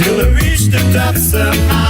till we reach the top somehow.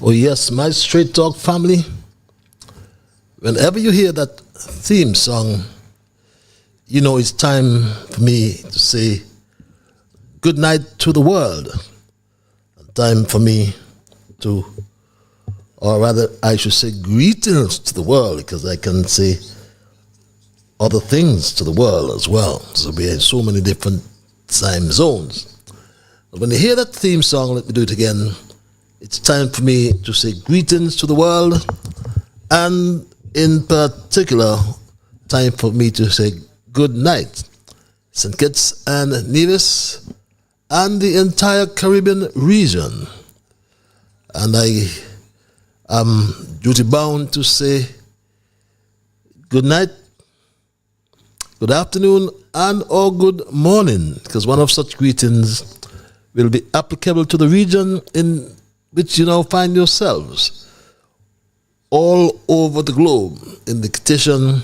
Oh yes, my Straight Talk family, whenever you hear that theme song, you know it's time for me to say good night to the world. Time for me to, or rather I should say greetings to the world, because I can say other things to the world as well. So we're in so many different time zones. But when you hear that theme song, let me do it again. It's time for me to say greetings to the world, and in particular, time for me to say good night, St. Kitts and Nevis, and the entire Caribbean region. And I am duty bound to say good night, good afternoon, and or good morning, because one of such greetings will be applicable to the region in which you now find yourselves, all over the globe, in the Caucasian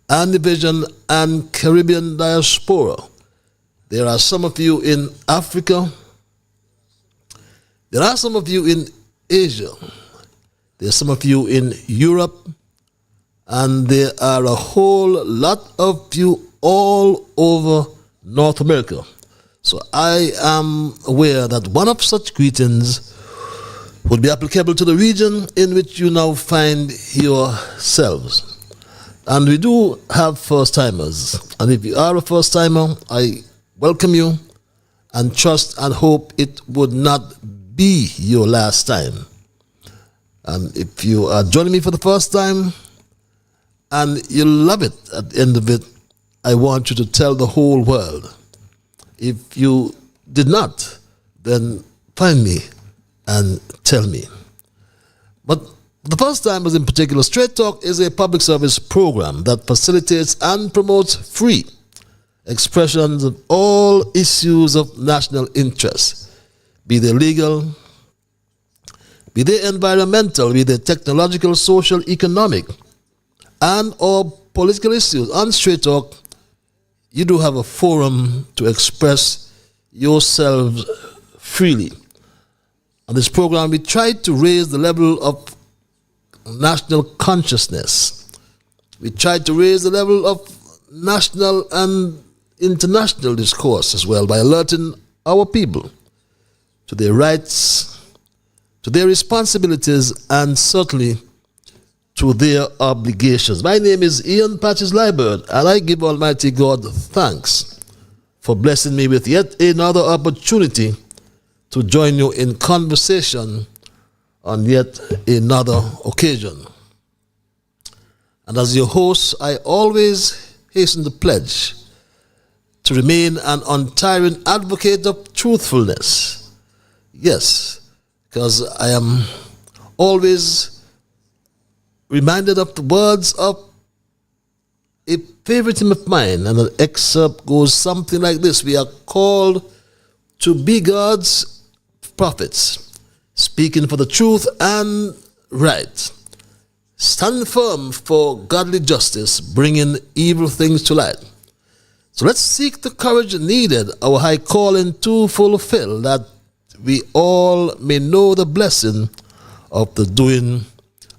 and Division and Caribbean diaspora. There are some of you in Africa. There are some of you in Asia. There are some of you in Europe. And there are a whole lot of you all over North America. So I am aware that one of such greetings would be applicable to the region in which you now find yourselves. And we do have first-timers. And if you are a first-timer, I welcome you and trust and hope it would not be your last time. And if you are joining me for the first time and you love it at the end of it, I want you to tell the whole world. If you did not, then find me and tell me. But the first timers in particular, Straight Talk is a public service program that facilitates and promotes free expressions of all issues of national interest, be they legal, be they environmental, be they technological, social, economic, and or political issues. On Straight Talk, you do have a forum to express yourselves freely. On this program, we try to raise the level of national consciousness. We try to raise the level of national and international discourse as well by alerting our people to their rights, to their responsibilities, and certainly to their obligations. My name is Ian Patches Liburd, and I give Almighty God thanks for blessing me with yet another opportunity to join you in conversation on yet another occasion. And as your host, I always hasten to pledge to remain an untiring advocate of truthfulness. Yes, because I am always reminded of the words of a favorite hymn of mine, and an excerpt goes something like this: we are called to be God's prophets, speaking for the truth and right, stand firm for godly justice, bringing evil things to light. So let's seek the courage needed, our high calling to fulfill, that we all may know the blessing of the doing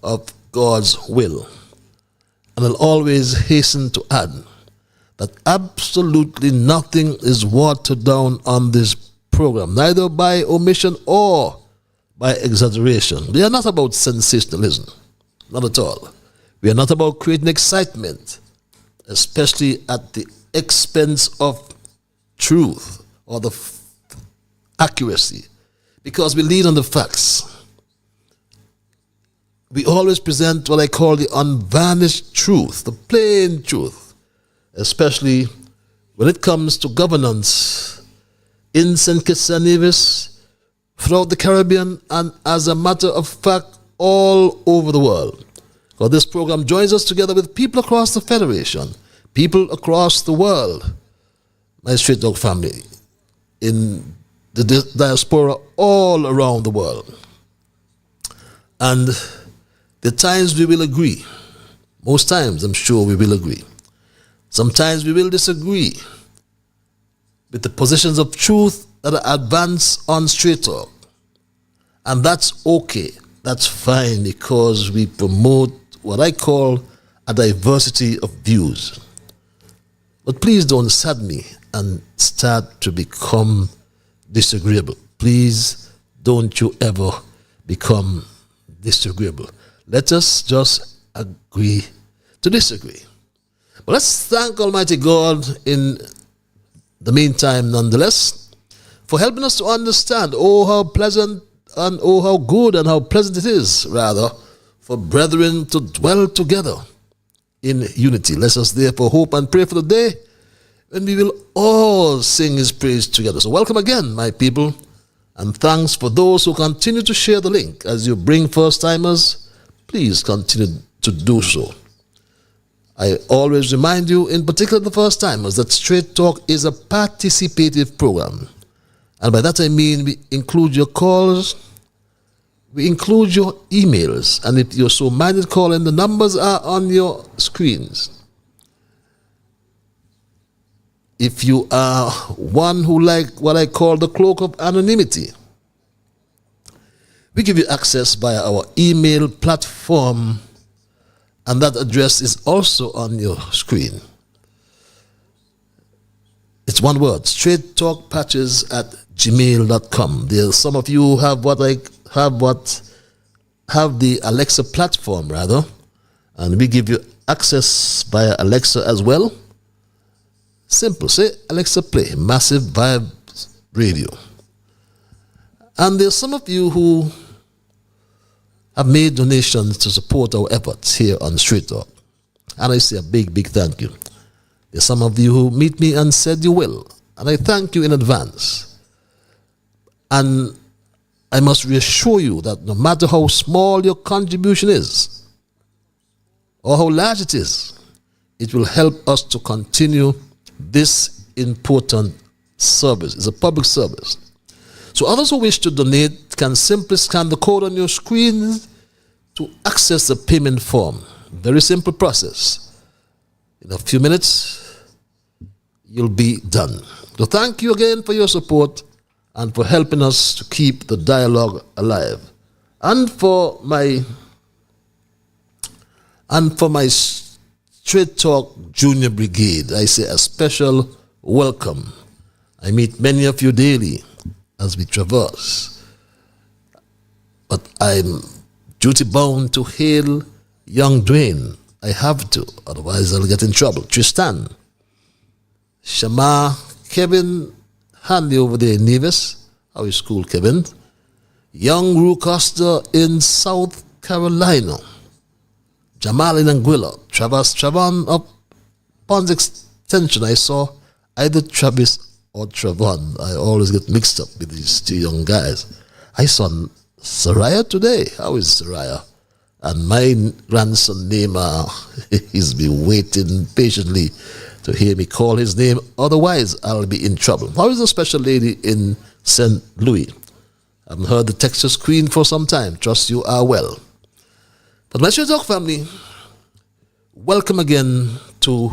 of God's will. And I'll always hasten to add that absolutely nothing is watered down on this program, neither by omission or by exaggeration. We are not about sensationalism, not at all. We are not about creating excitement, especially at the expense of truth or the accuracy, because we lead on the facts. We always present what I call the unvarnished truth, the plain truth, especially when it comes to governance in St. Kitts and Nevis, throughout the Caribbean, and as a matter of fact, all over the world. Because this program joins us together with people across the Federation, people across the world, my Straight Dog family, in the diaspora all around the world. And the times we will agree. Most times, I'm sure we will agree. Sometimes we will disagree with the positions of truth that are advanced on Straight Talk. And that's okay. That's fine, because we promote what I call a diversity of views. But please don't sadden me and start to become disagreeable. Please don't you ever become disagreeable. Let us just agree to disagree. But let's thank Almighty God in the meantime, nonetheless, for helping us to understand, oh, how pleasant and oh, how good and how pleasant it is, rather, for brethren to dwell together in unity. Let us therefore hope and pray for the day when we will all sing His praise together. So welcome again, my people, and thanks for those who continue to share the link. As you bring first-timers, please continue to do so. I always remind you, in particular the first-timers, that Straight Talk is a participative program. And by that I mean we include your calls, we include your emails, and if you're so minded calling, the numbers are on your screens. If you are one who like what I call the cloak of anonymity, we give you access via our email platform, and that address is also on your screen. It's one word: straighttalkpatches@gmail.com. There are some of you who have the Alexa platform, rather, and we give you access via Alexa as well. Simple. Say, Alexa, play Massive Vibes Radio. And there's some of you who have made donations to support our efforts here on Straight Talk. And I say a big, big thank you. There's some of you who meet me and said you will. And I thank you in advance. And I must reassure you that no matter how small your contribution is, or how large it is, it will help us to continue this important service. It's a public service. So others who wish to donate can simply scan the code on your screen to access the payment form. Very simple process. In a few minutes, you'll be done. So thank you again for your support and for helping us to keep the dialogue alive. And for my Straight Talk Junior Brigade, I say a special welcome. I meet many of you daily as we traverse but I'm duty bound to hail young Dwayne. I have to, otherwise I'll get in trouble. Tristan, Shama, Kevin Hanley over there in Nevis. How is school, Kevin? Young Rue Costa in South Carolina. Jamal in Anguilla. Travis Travon up Ponds Extension. I saw either Travis or Travon. I always get mixed up with these two young guys. I saw Saraya today. How is Saraya? And my grandson Neymar, he's been waiting patiently to hear me call his name. Otherwise, I'll be in trouble. How is the special lady in St. Louis? I haven't heard the Texas Queen for some time. Trust you are well. But my Straight Talk family, welcome again to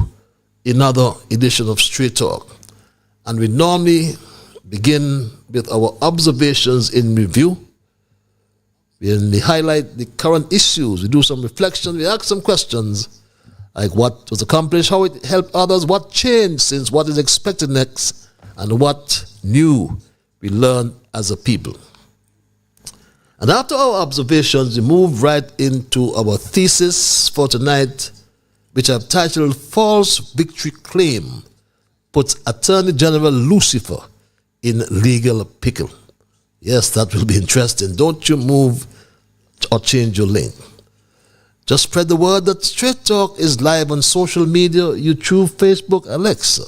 another edition of Straight Talk. And we normally begin with our observations in review. We highlight the current issues. We do some reflection. We ask some questions like what was accomplished, how it helped others, what changed since, what is expected next, and what new we learned as a people. And after our observations, we move right into our thesis for tonight, which I've titled False Victory Claim Puts Attorney General Lucifer in Legal Pickle. Yes, that will be interesting. Don't you move or change your link. Just spread the word that Straight Talk is live on social media, YouTube, Facebook, Alexa.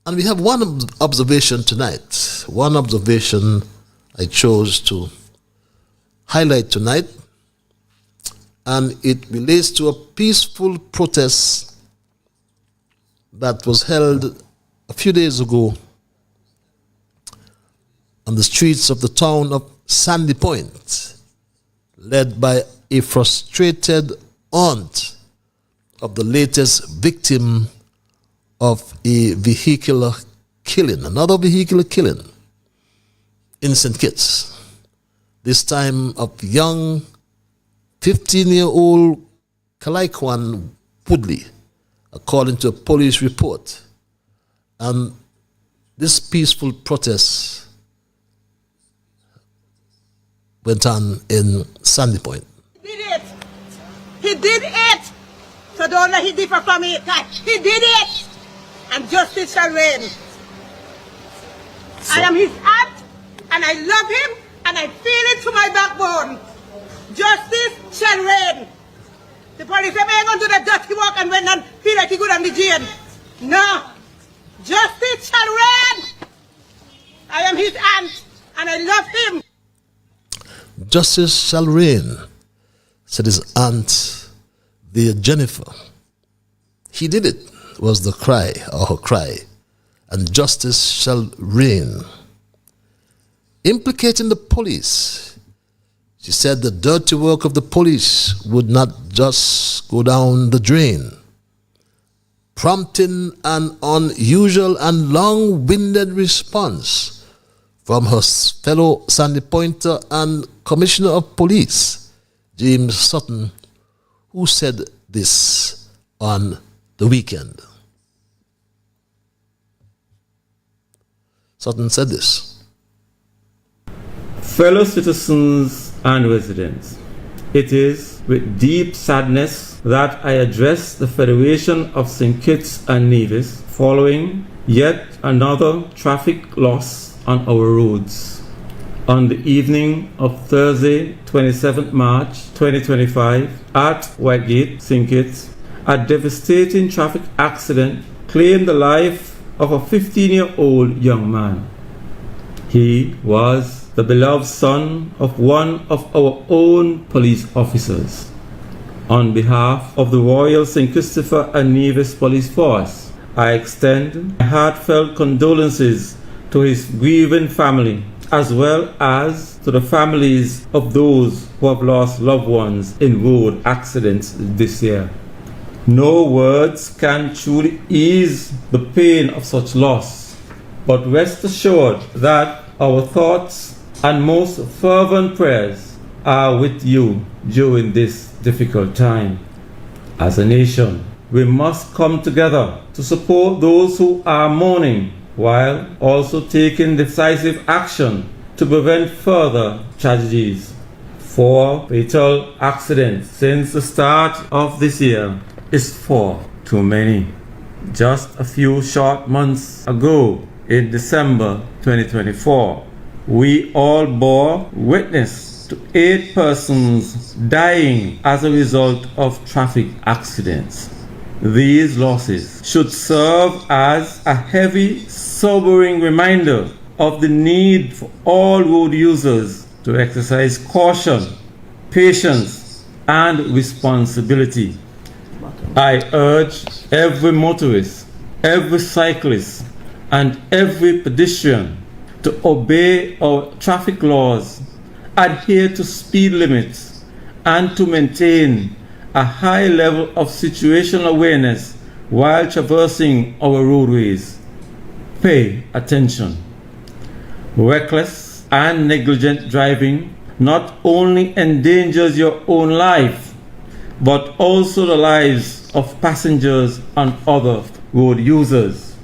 And we have one observation tonight. One observation I chose to highlight tonight. And it relates to a peaceful protest that was held a few days ago on the streets of the town of Sandy Point, led by a frustrated aunt of the latest victim of a vehicular killing, another vehicular killing in St. Kitts. This time of young 15-year-old Kalaikwan Woodley, according to a police report. And this peaceful protest went on in Sandy Point. He did it. He did it. So don't let him differ from it. He did it. And justice shall reign. I am his aunt, and I love him, and I feel it to my backbone. Justice shall reign. The police ain't going to do the dirty work and went and feel like he good on the jail. No. Justice shall reign. I am his aunt, and I love him. Justice shall reign, said his aunt, dear Jennifer. He did it, was the cry, or her cry, and justice shall reign. Implicating the police, she said the dirty work of the police would not just go down the drain, prompting an unusual and long-winded response from her fellow Sandy Pointer and Commissioner of Police, James Sutton, who said this on the weekend. Sutton said this. Fellow citizens and residents, it is with deep sadness that I address the Federation of St. Kitts and Nevis following yet another traffic loss on our roads. On the evening of Thursday, 27th March 2025, at Whitegate, St. Kitts, a devastating traffic accident claimed the life of a 15-year-old young man. He was the beloved son of one of our own police officers. On behalf of the Royal St. Christopher and Nevis Police Force, I extend my heartfelt condolences to his grieving family, as well as to the families of those who have lost loved ones in road accidents this year. No words can truly ease the pain of such loss, but rest assured that our thoughts and most fervent prayers are with you during this difficult time. As a nation, we must come together to support those who are mourning, while also taking decisive action to prevent further tragedies. 4 fatal accidents since the start of this year is 4 too many. Just a few short months ago, in December 2024, we all bore witness to 8 persons dying as a result of traffic accidents. These losses should serve as a heavy, sobering reminder of the need for all road users to exercise caution, patience, and responsibility. I urge every motorist, every cyclist, and every pedestrian to obey our traffic laws, adhere to speed limits, and to maintain a high level of situational awareness while traversing our roadways. Pay attention. Reckless and negligent driving not only endangers your own life, but also the lives of passengers and other road users.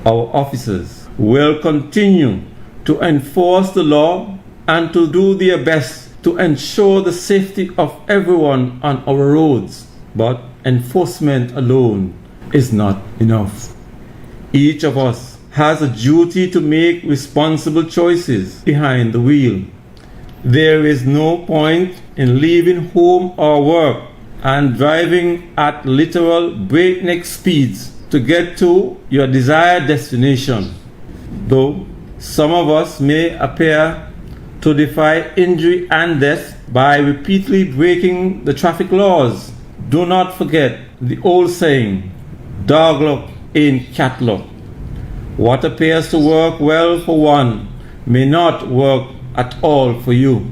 Our officers will continue to enforce the law and to do their best to ensure the safety of everyone on our roads, but enforcement alone is not enough. Each of us has a duty to make responsible choices behind the wheel. There is no point in leaving home or work and driving at literal breakneck speeds to get to your desired destination. Though some of us may appear to defy injury and death by repeatedly breaking the traffic laws, do not forget the old saying, dog luck ain't cat luck. What appears to work well for one may not work at all for you.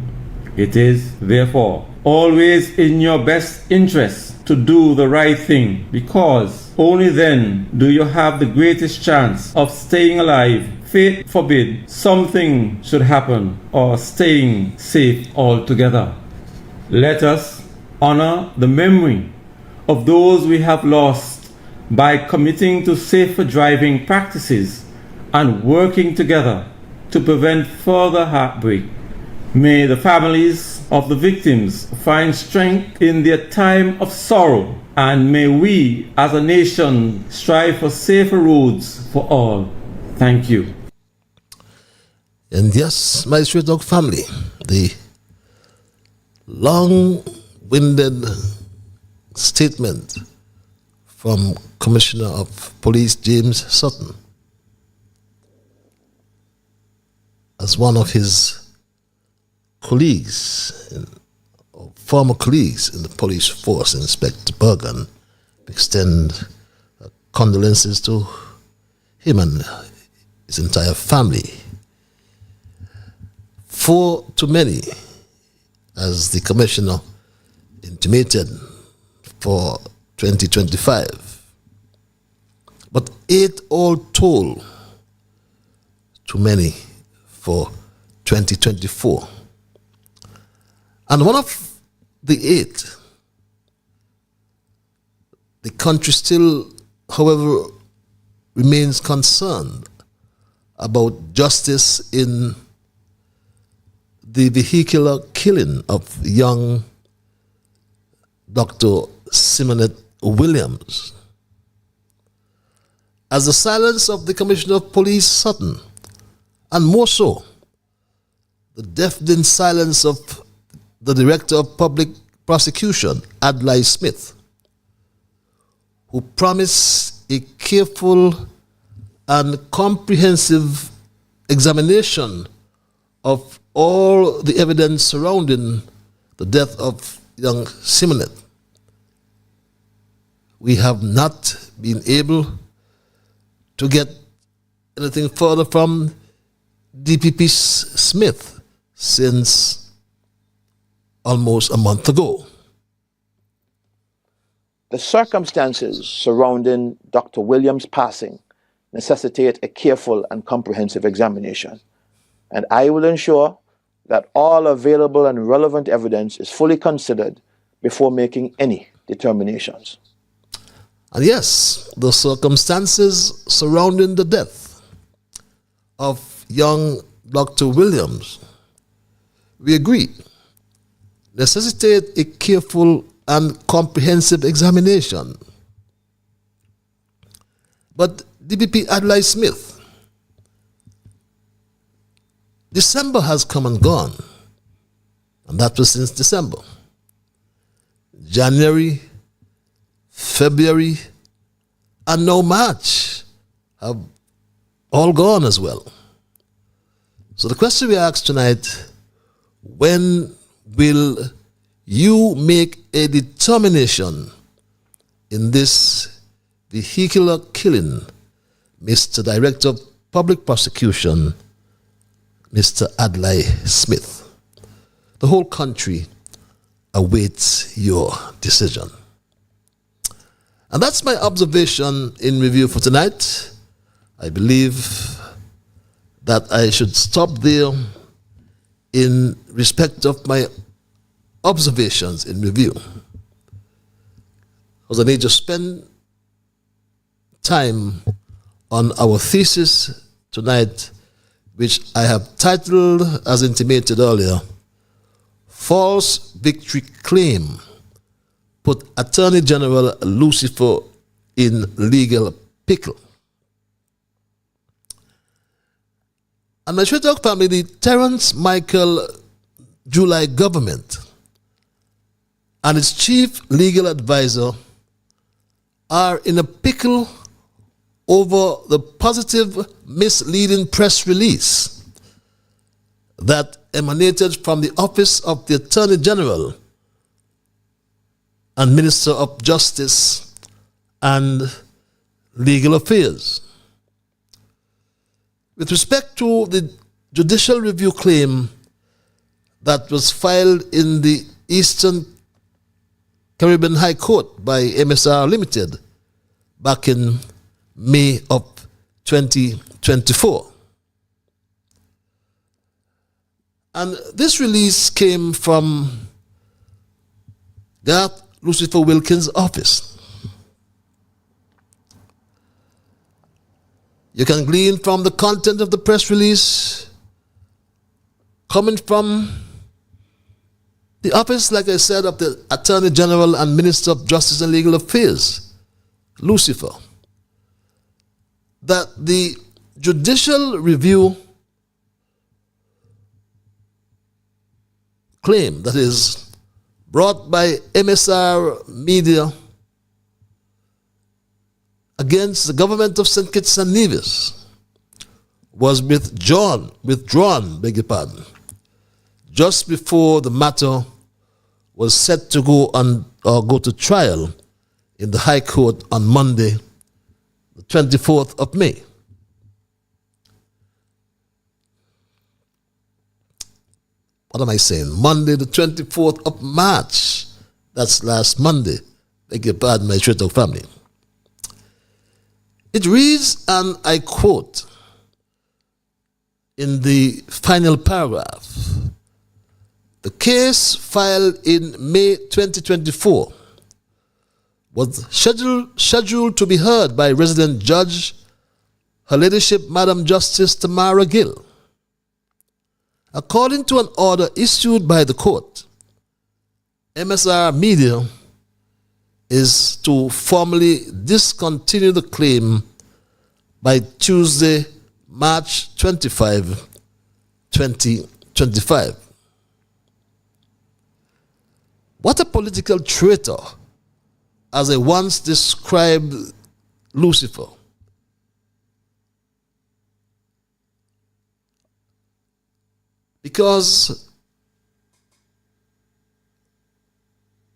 It is, therefore, always in your best interest to do the right thing, because only then do you have the greatest chance of staying alive. Fate forbid something should happen, or staying safe altogether. Let us honor the memory of those we have lost by committing to safer driving practices and working together to prevent further heartbreak. May the families of the victims find strength in their time of sorrow, and may we as a nation strive for safer roads for all. Thank you. And yes, my Straight Dog family, the long-winded statement from Commissioner of Police James Sutton as one of his colleagues, or former colleagues in the police force, Inspector Bergen, extend condolences to him and his entire family. 4 too many, as the Commissioner intimated, for 2025. But 8 all told too many for 2024. And one of the 8, the country still, however, remains concerned about justice in the vehicular killing of young Dr. Simonette Williams. As the silence of the Commissioner of Police Sutton, and more so, the deafening silence of the Director of Public Prosecution, Adlai Smith, who promised a careful and comprehensive examination of all the evidence surrounding the death of young Simonette. We have not been able to get anything further from DPP Smith since almost a month ago. The circumstances surrounding Dr. Williams' passing necessitate a careful and comprehensive examination, and I will ensure that all available and relevant evidence is fully considered before making any determinations. And yes, the circumstances surrounding the death of young Dr. Williams, we agree, necessitate a careful and comprehensive examination. But DPP Adlai Smith, December has come and gone, and that was since December. January, February, and now March have all gone as well. So the question we ask tonight, when will you make a determination in this vehicular killing, Mr. Director of Public Prosecution, Mr. Adlai Smith? The whole country awaits your decision. And that's my observation in review for tonight. I believe that I should stop there in respect of my observations in review, because I need to spend time on our thesis tonight, which I have titled, as intimated earlier, False Victory Claim Put Attorney General Lucifer in Legal Pickle. And my Shwetalk family, the Terence Michael July government and its chief legal advisor are in a pickle over the positive misleading press release that emanated from the Office of the Attorney General and Minister of Justice and Legal Affairs. With respect to the judicial review claim that was filed in the Eastern Caribbean High Court by MSR Limited back in May of 2024. And this release came from Garth Lucifer Wilkins' office. You can glean from the content of the press release coming from the office, like I said, of the Attorney General and Minister of Justice and Legal Affairs, Lucifer, that the judicial review claim that is brought by MSR Media against the government of St. Kitts and Nevis was withdrawn, beg your pardon, just before the matter was set to go to trial in the High Court on Monday, the 24th of May. What am I saying? Monday, the 24th of March. That's last Monday. Beg your pardon, my Shwetalk family. It reads, and I quote, in the final paragraph, the case filed in May 2024 was scheduled to be heard by resident judge, Her Ladyship Madam Justice Tamara Gill. According to an order issued by the court, MSR Media is to formally discontinue the claim by Tuesday, March 25, 2025. What a political traitor, as I once described Lucifer. Because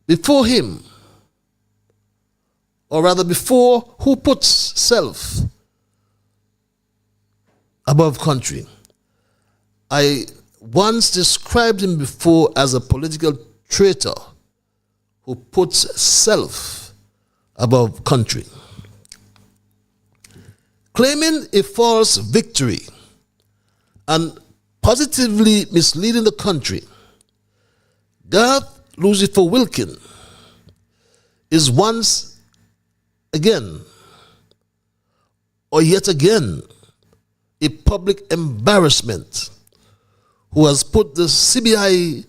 before him, or rather before who puts self above country, I once described him before as a political traitor who puts self above country. Claiming a false victory and positively misleading the country, Garth Lucifer Wilkins is once again, or yet again, a public embarrassment who has put the CBI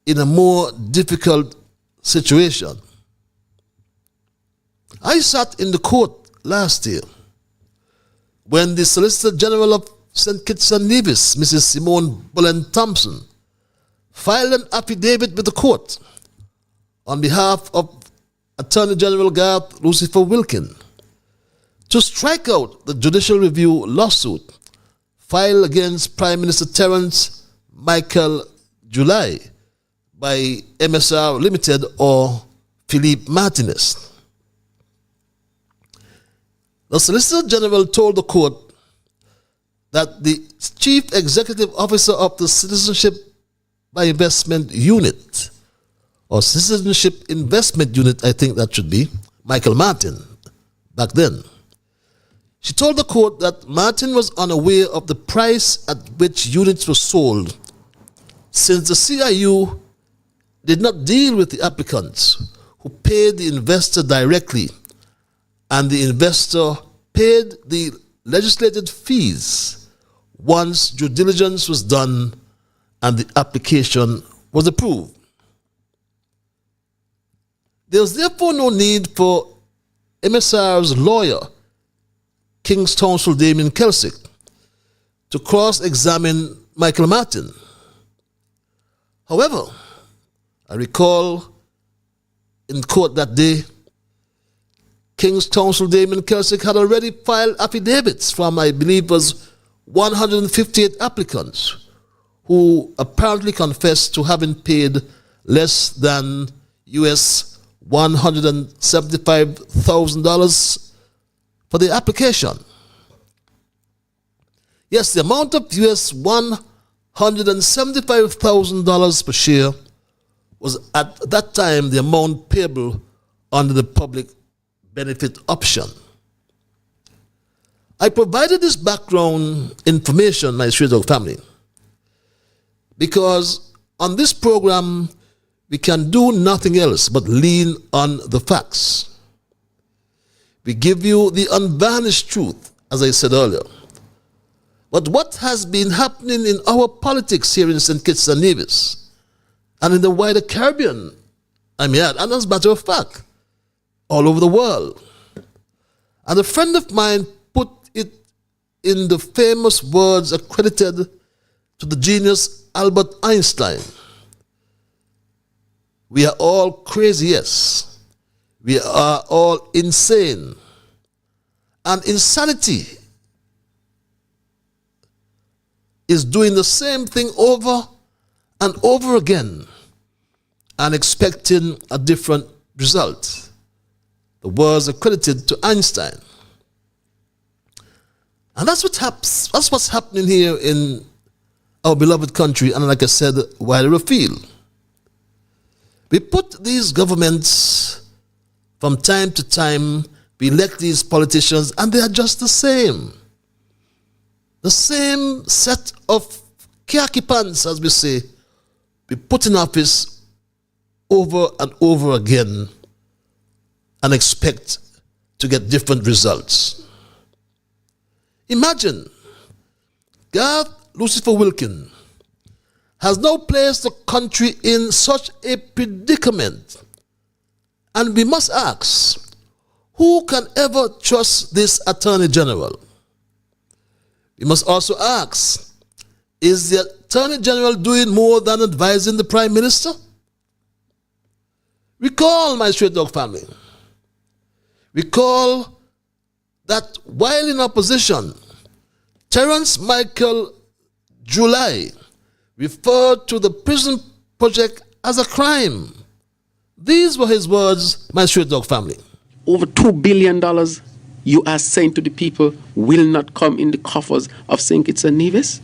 in a more difficult situation. I sat in the court last year when the Solicitor General of St. Kitts and Nevis, Mrs. Simone Bullen Thompson, filed an affidavit with the court on behalf of Attorney General Garth Lucifer Wilkin to strike out the judicial review lawsuit filed against Prime Minister Terence Michael July by MSR Limited or Philippe Martinez. The Solicitor General told the court that the Chief Executive Officer of the Citizenship by Investment Unit, or Citizenship Investment Unit, I think that should be, Michael Martin, back then. She told the court that Martin was unaware of the price at which units were sold, since the CIU did not deal with the applicants who paid the investor directly, and the investor paid the legislated fees once due diligence was done and the application was approved. There was therefore no need for MSR's lawyer, King's Counsel Damien Kelsick, to cross-examine Michael Martin. However, I recall in court that day, King's Counsel Damien Kelsick had already filed affidavits from, I believe, was 158 applicants who apparently confessed to having paid less than US $175,000 for the application. Yes, the amount of US $175,000 per share was at that time the amount payable under the public benefit option. I provided this background information, my Straight Dog family, because on this program we can do nothing else but lean on the facts. We give you the unvarnished truth, as I said earlier. But what has been happening in our politics here in St. Kitts and Nevis and in the wider Caribbean, I mean, and as a matter of fact, all over the world. And a friend of mine put it in the famous words accredited to the genius Albert Einstein. We are all crazy, yes. We are all insane. And insanity is doing the same thing over and over again and expecting a different result. The words accredited to Einstein. And that's what's happening here in our beloved country, and like I said, wider afield. We put these governments from time to time, we elect these politicians, and they are just the same. The same set of khaki pants, as we say, we put in office over and over again and expect to get different results. Imagine, Garth Lucifer Wilkin has now placed the country in such a predicament, and we must ask, who can ever trust this Attorney General? We must also ask, is the Attorney General doing more than advising the Prime Minister? Recall, my Straight Dog family, recall that while in opposition, Terence Michael July referred to the prison project as a crime. These were his words, my Straight Dog family. Over $2 billion you are saying to the people will not come in the coffers of St. Kitts and Nevis?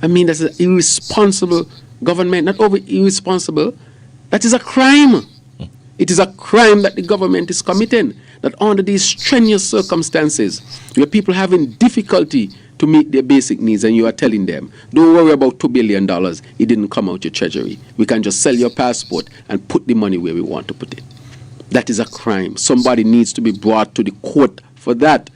I mean, that's an irresponsible government, not over irresponsible. That is a crime. It is a crime that the government is committing, that under these strenuous circumstances, where people are having difficulty to meet their basic needs, and you are telling them, don't worry about $2 billion, it didn't come out your treasury. We can just sell your passport and put the money where we want to put it. That is a crime. Somebody needs to be brought to the court for that.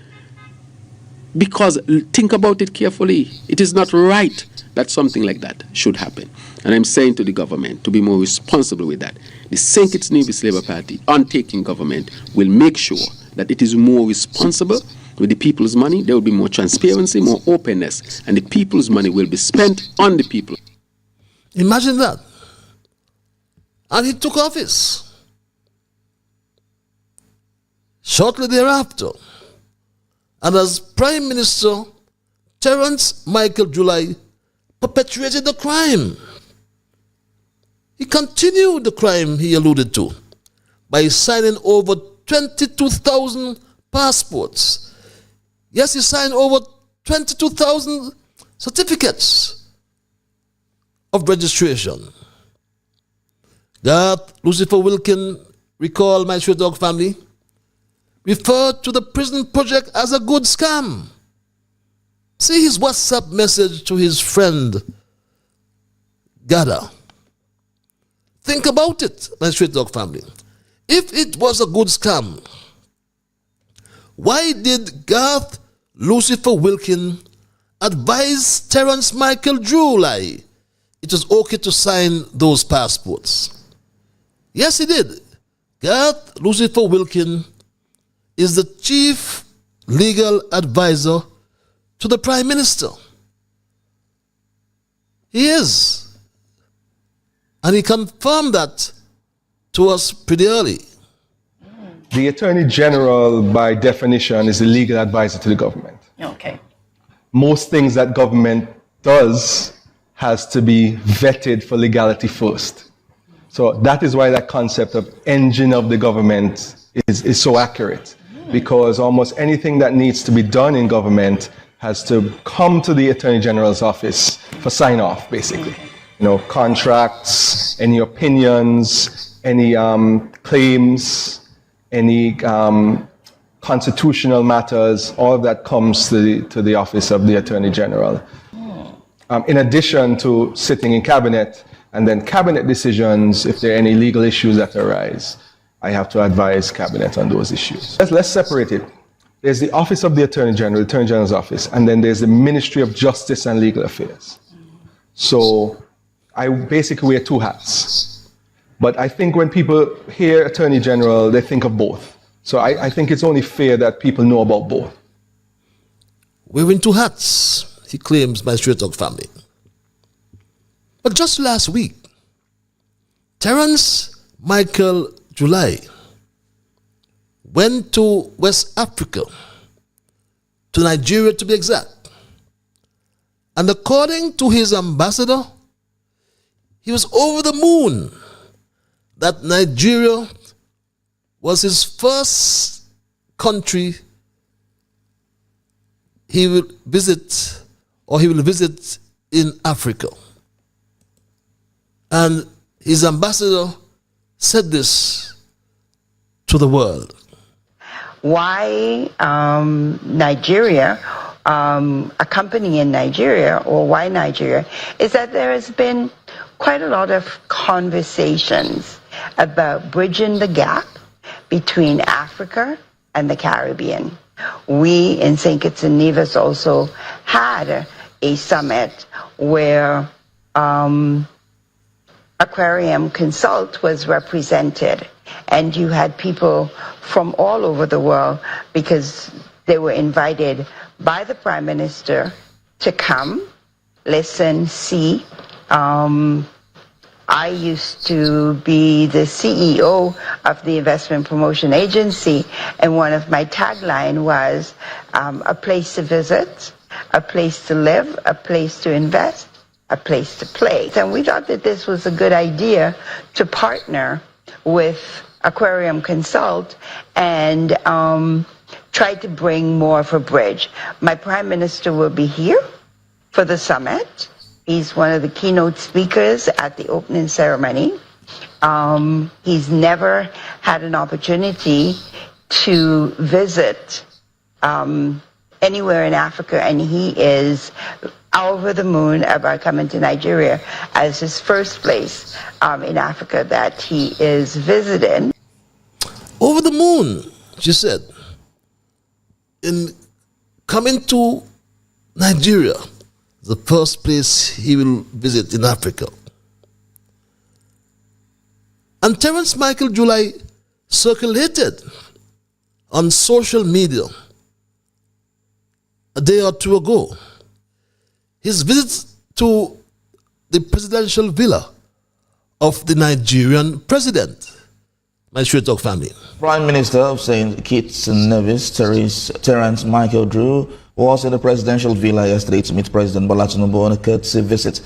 Because think about it carefully. It is not right that something like that should happen. And I'm saying to the government to be more responsible with that. The St. Kitts Nevis Labour Party, on taking government, will make sure that it is more responsible with the people's money. There will be more transparency, more openness, and the people's money will be spent on the people. Imagine that. And he took office. Shortly thereafter, and as Prime Minister, Terence Michael July perpetuated the crime. He continued the crime he alluded to by signing over 22,000 passports. Yes, he signed over 22,000 certificates of registration. That Lucifer Wilkin, recall my Straight Dog family, referred to the prison project as a good scam. See his WhatsApp message to his friend, Gada. Think about it, my Straight Dog family. If it was a good scam, why did Garth Lucifer Wilkin advise Terence Michael July it was okay to sign those passports? Yes, he did. Garth Lucifer Wilkin is the chief legal advisor to the Prime Minister. He is. And he confirmed that to us pretty early. The Attorney General, by definition, is the legal advisor to the government. Okay. Most things that government does has to be vetted for legality first. So that is why that concept of engine of the government is so accurate. Because almost anything that needs to be done in government has to come to the Attorney General's office for sign-off, basically. You know, contracts, any opinions, any claims, any constitutional matters, all of that comes to the office of the Attorney General. In addition to sitting in cabinet, and then cabinet decisions, if there are any legal issues that arise, I have to advise cabinet on those issues. Let's separate it. There's the office of the Attorney General, the Attorney General's office, and then there's the Ministry of Justice and Legal Affairs. So I basically wear two hats. But I think when people hear Attorney General, they think of both. So I think it's only fair that people know about both. Wearing two hats, he claims, my Straight Dog family. But just last week, Terence Michael July went to West Africa, to Nigeria to be exact. And according to his ambassador, he was over the moon that Nigeria was his first country he will visit in Africa. And his ambassador said this to the world. Why Nigeria, a company in Nigeria, or why Nigeria, is that there has been quite a lot of conversations about bridging the gap between Africa and the Caribbean. We in St. Kitts and Nevis also had a summit where Aquarium Consult was represented, and you had people from all over the world because they were invited by the Prime Minister to come, listen, see. I used to be the CEO of the Investment Promotion Agency, and one of my tagline was a place to visit, a place to live, a place to invest, a place to play. And we thought that this was a good idea to partner with Aquarium Consult and try to bring more of a bridge. My Prime Minister will be here for the summit. He's one of the keynote speakers at the opening ceremony. He's never had an opportunity to visit anywhere in Africa, and he is over the moon about coming to Nigeria as his first place in Africa that he is visiting. Over the moon, she said, in coming to Nigeria, the first place he will visit in Africa. And Terence Michael July circulated on social media a day or two ago his visit to the presidential villa of the Nigerian president, my Straight Talk family. Prime Minister of St. Kitts and Nevis, Terence Michael Drew, was in the presidential villa yesterday to meet President Bola Tinubu on a courtesy visit.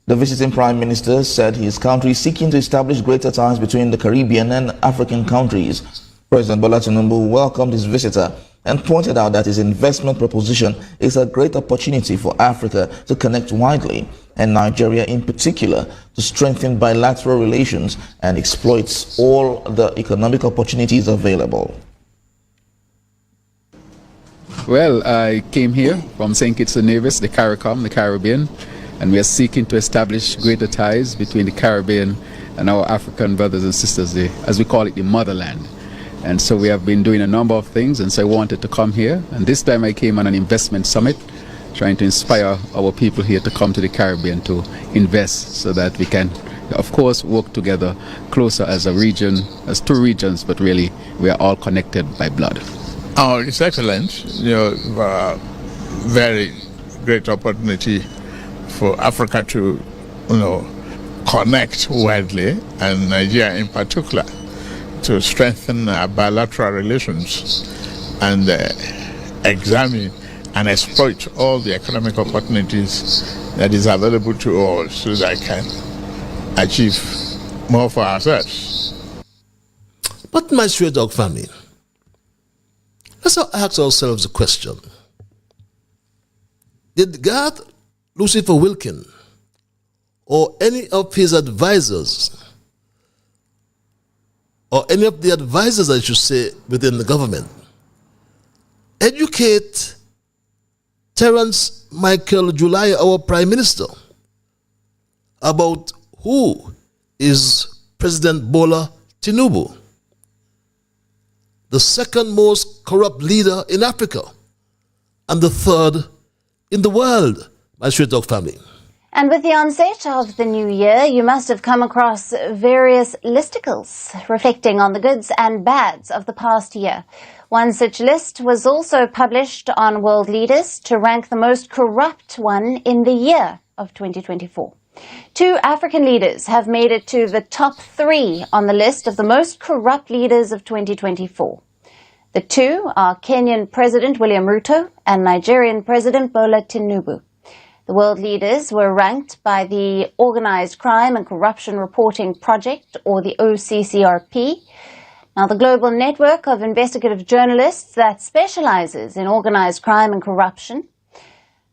The visiting Prime Minister said his country is seeking to establish greater ties between the Caribbean and African countries. President Bola Tinubu welcomed his visitor and pointed out that his investment proposition is a great opportunity for Africa to connect widely, and Nigeria in particular, to strengthen bilateral relations and exploit all the economic opportunities available. Well, I came here from St. Kitts and Nevis, the CARICOM, the Caribbean, and we are seeking to establish greater ties between the Caribbean and our African brothers and sisters, as we call it, the motherland. And so we have been doing a number of things, and so I wanted to come here. And this time I came on an investment summit, trying to inspire our people here to come to the Caribbean to invest so that we can, of course, work together closer as a region, as two regions, but really we are all connected by blood. Oh, it's excellent. Very great opportunity for Africa to, connect widely, and Nigeria in particular, to strengthen bilateral relations and examine and exploit all the economic opportunities that is available to all, so that I can achieve more for ourselves. But my Stray Dog family, let's ask ourselves a question. Did God, Lucifer Wilkin, or any of his advisors, or any of the advisors, I should say, within the government, educate Terence Michael July, our Prime Minister, about who is President Bola Tinubu, the second most corrupt leader in Africa and the third in the world, my Straight Talk family? And with the onset of the new year, you must have come across various listicles reflecting on the goods and bads of the past year. One such list was also published on World Leaders to rank the most corrupt one in the year of 2024. 2 African leaders have made it to the top 3 on the list of the most corrupt leaders of 2024. The 2 are Kenyan President William Ruto and Nigerian President Bola Tinubu. The world leaders were ranked by the Organized Crime and Corruption Reporting Project, or the OCCRP. Now, the global network of investigative journalists that specializes in organized crime and corruption.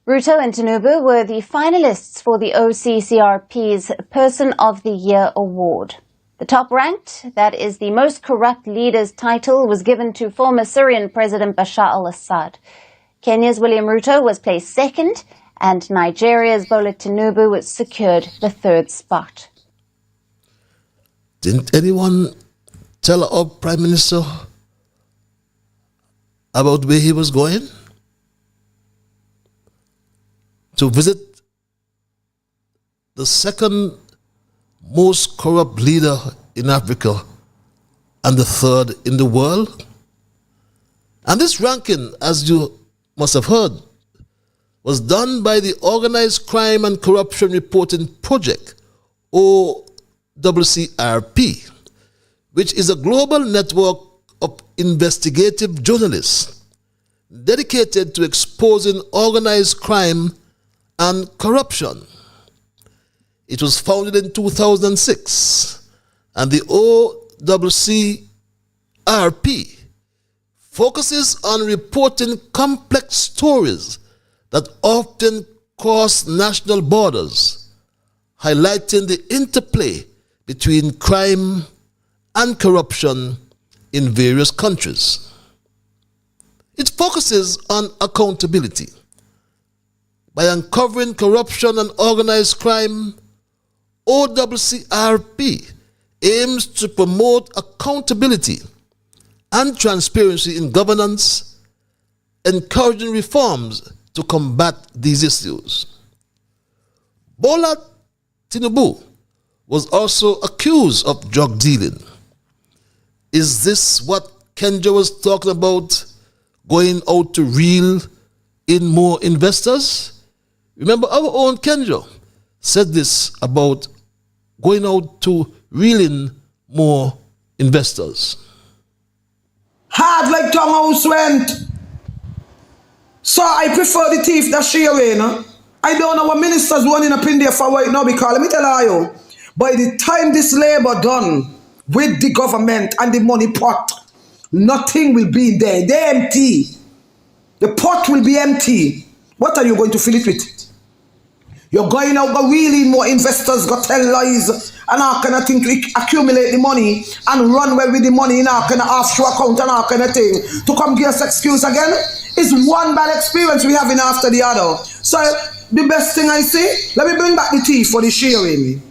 Ruto and Tinubu were the finalists for the OCCRP's Person of the Year Award. The top ranked, that is the most corrupt leaders title, was given to former Syrian President Bashar al-Assad. Kenya's William Ruto was placed second, and Nigeria's Bola Tinubu was secured the 3rd spot. Didn't anyone tell our Prime Minister about where he was going? To visit the second most corrupt leader in Africa and the 3rd in the world? And this ranking, as you must have heard, was done by the Organized Crime and Corruption Reporting Project, OCCRP, which is a global network of investigative journalists dedicated to exposing organized crime and corruption. It was founded in 2006, and the OCCRP focuses on reporting complex stories that often cross national borders, highlighting the interplay between crime and corruption in various countries. It focuses on accountability. By uncovering corruption and organized crime, OCCRP aims to promote accountability and transparency in governance, encouraging reforms to combat these issues. Bola Tinubu was also accused of drug dealing. Is this what Kenja was talking about, going out to reel in more investors? Remember, our own Kenja said this about going out to reel in more investors. Hard like tongue house went. So I prefer the thief that she away, no? I don't know what ministers running up in there for right now, because let me tell you, by the time this labor done with the government and the money pot, nothing will be there. They're empty. The pot will be empty. What are you going to fill it with? You're going out, go really more investors, go tell lies, and all kind of thing to accumulate the money and run well with the money in all kind of offshore account and all kind of thing. To come give us excuse again, it's one bad experience we having after the other. So the best thing I say, let me bring back the thief for the sharing.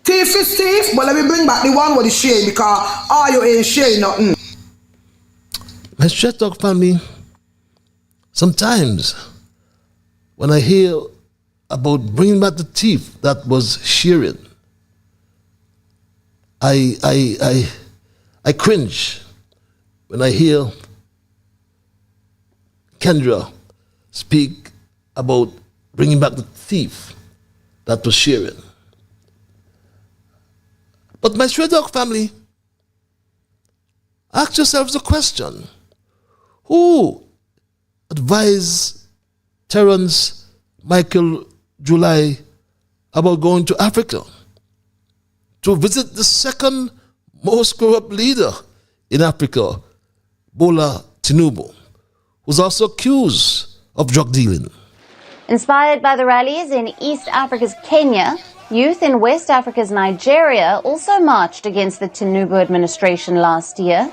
Thief is thief, but let me bring back the one with the sharing, because all you ain't sharing nothing. My straight talk family, sometimes when I hear about bringing back the thief that was sharing, I cringe when I hear Kendra speak about bringing back the thief that was sharing. But my straight dog family, ask yourselves the question: who advised Terence Michael July about going to Africa to visit the second most corrupt leader in Africa, Bola Tinubu, who's also accused of drug dealing? Inspired by the rallies in East Africa's Kenya, youth in West Africa's Nigeria also marched against the Tinubu administration last year.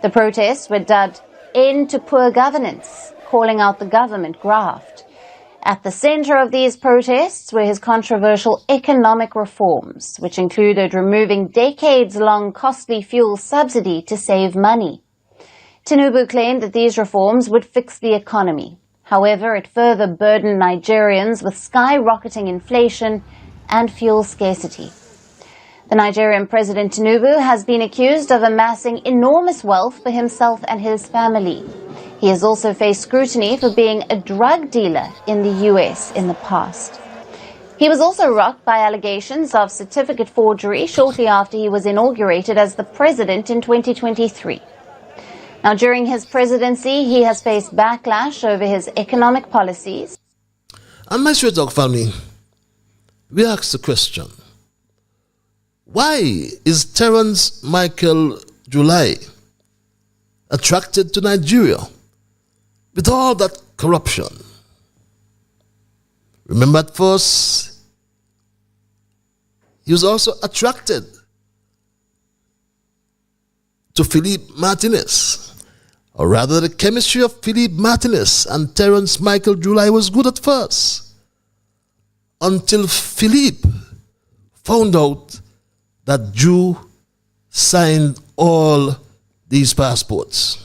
The protests were dubbed "End to Poor Governance," calling out the government graft. At the center of these protests were his controversial economic reforms, which included removing decades-long costly fuel subsidy to save money. Tinubu claimed that these reforms would fix the economy. However, it further burdened Nigerians with skyrocketing inflation and fuel scarcity. The Nigerian President Tinubu has been accused of amassing enormous wealth for himself and his family. He has also faced scrutiny for being a drug dealer in the US in the past. He was also rocked by allegations of certificate forgery shortly after he was inaugurated as the president in 2023. Now, during his presidency, he has faced backlash over his economic policies. And my straight dog family, we ask the question: why is Terence Michael July attracted to Nigeria with all that corruption? Remember, at first, he was also attracted to Philippe Martinez. Or rather, the chemistry of Philippe Martinez and Terence Michael July was good at first, until Philippe found out that Jew signed all these passports.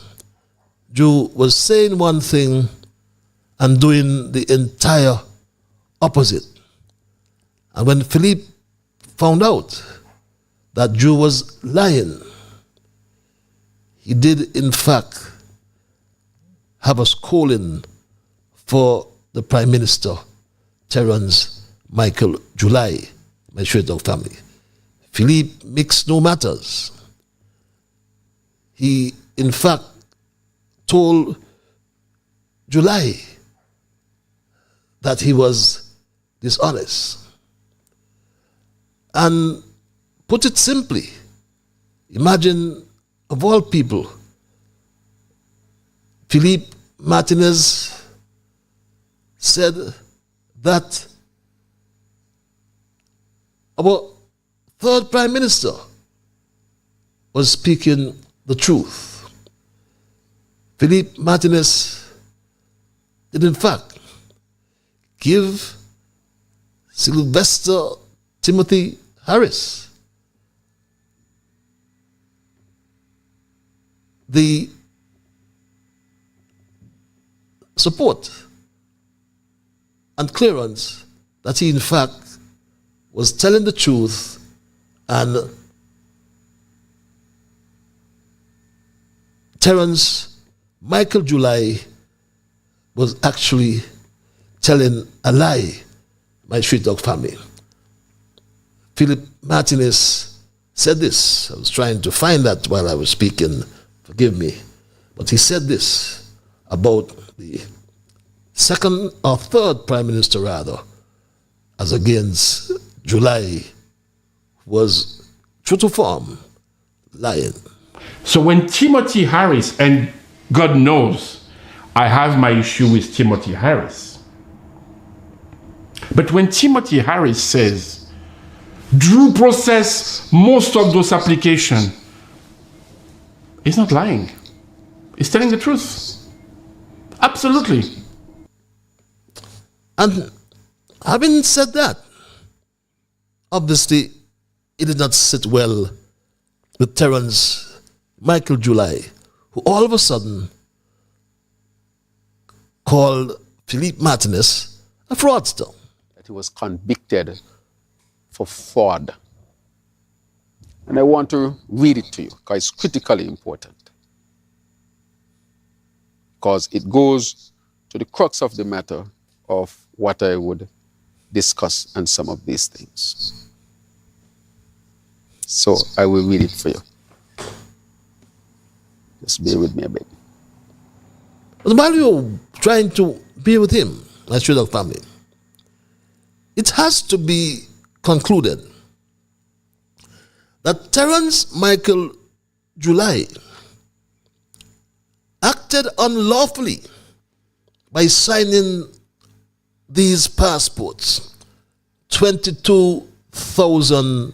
Jew was saying one thing and doing the entire opposite. And when Philippe found out that Jew was lying, he did in fact have us calling for the Prime Minister, Terence Michael July, my straight dog family. Philippe mixed no matters. He, in fact, told July that he was dishonest. And put it simply, imagine, of all people, Philippe Martinez said that our third Prime Minister was speaking the truth. Philippe Martinez did in fact give Sylvester Timothy Harris the support and clearance that he in fact was telling the truth, and Terence Michael July was actually telling a lie, my Street Dog family. Philip Martinez said this. I was trying to find that while I was speaking, forgive me. But he said this about the second or third prime minister, rather, as against July, was true to form, lying. So when Timothy Harris, and God knows I have my issue with Timothy Harris, but when Timothy Harris says, Drew processed most of those applications, he's not lying. He's telling the truth. Absolutely. And having said that, obviously, it did not sit well with Terence Michael July, who all of a sudden called Philippe Martinez a fraudster. That he was convicted for fraud. And I want to read it to you because it's critically important. Because it goes to the crux of the matter of what I would discuss and some of these things. So I will read it for you. Just bear with me a bit. But while you're trying to be with him, my Street Dog family, it has to be concluded that Terence Michael July acted unlawfully by signing these passports, 22,000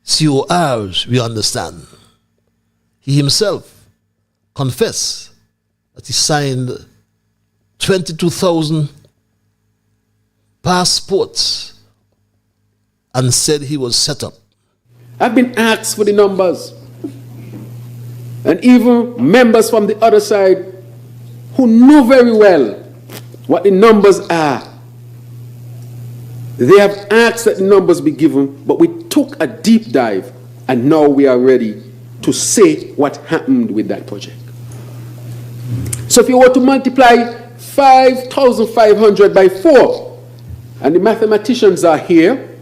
CORs, we understand. He himself confessed that he signed 22,000 passports and said he was set up. I've been asked for the numbers. And even members from the other side who know very well what the numbers are, they have asked that the numbers be given, but we took a deep dive and now we are ready to say what happened with that project. So if you were to multiply 5,500 by 4, and the mathematicians are here,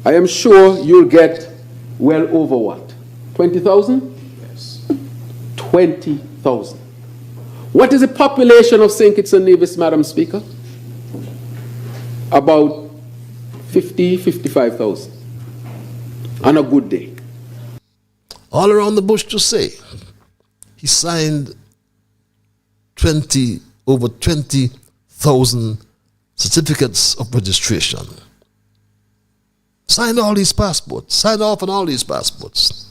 I am sure you'll get well over what? 20,000? Yes. 20,000. What is the population of St. Kitts and Nevis, Madam Speaker? About 55,000 on a good day. All around the bush to say, he signed over 20,000 certificates of registration. Signed all these passports, signed off on all these passports.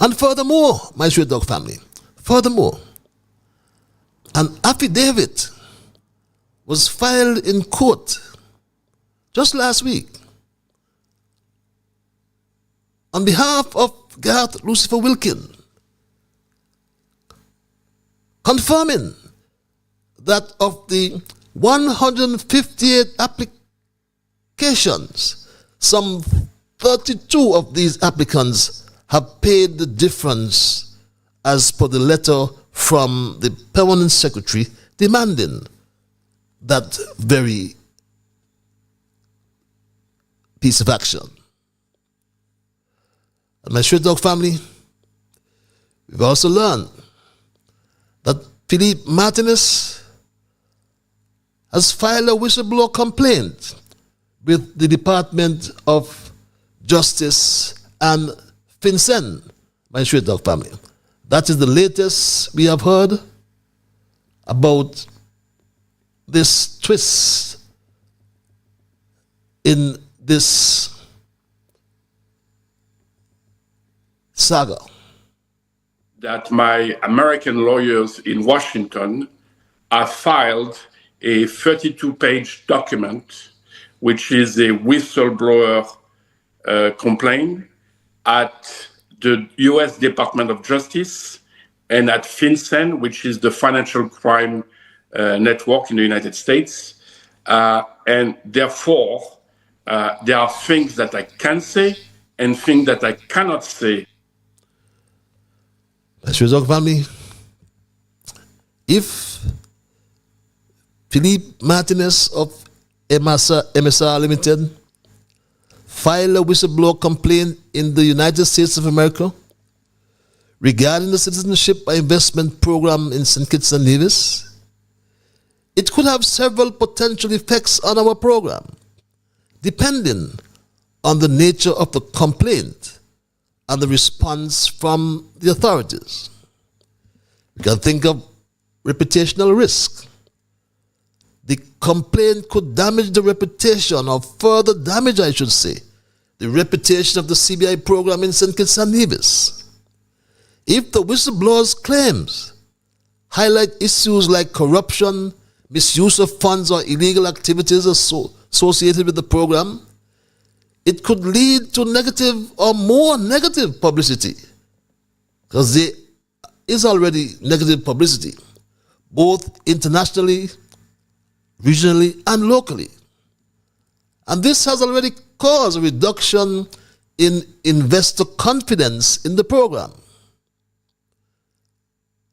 And furthermore, my Street Dog family, furthermore, an affidavit was filed in court just last week on behalf of Garth Lucifer Wilkin, confirming that of the 158 applications, some 32 of these applicants have paid the difference as per the letter from the permanent secretary demanding that very piece of action. And my Street Dog family, we've also learned that Philippe Martinez has filed a whistleblower complaint with the Department of Justice and FinCEN, my Street Dog family. That is the latest we have heard about this twist in this saga. That my American lawyers in Washington have filed a 32-page document, which is a whistleblower complaint at the U.S. Department of Justice and at FinCEN, which is the Financial Crime network in the United States. And therefore, there are things that I can say and things that I cannot say. Monsieur Zog family, if Philippe Martinez of MSR Limited filed a whistleblower complaint in the United States of America regarding the citizenship and investment program in St. Kitts and Nevis, it could have several potential effects on our program, depending on the nature of the complaint and the response from the authorities. You can think of reputational risk. The complaint could damage the reputation, or further damage, I should say, the reputation of the CBI program in St. Kitts and Nevis. If the whistleblower's claims highlight issues like corruption, misuse of funds, or illegal activities associated with the program, it could lead to negative or more negative publicity, because there is already negative publicity, both internationally, regionally, and locally. And this has already caused a reduction in investor confidence in the program.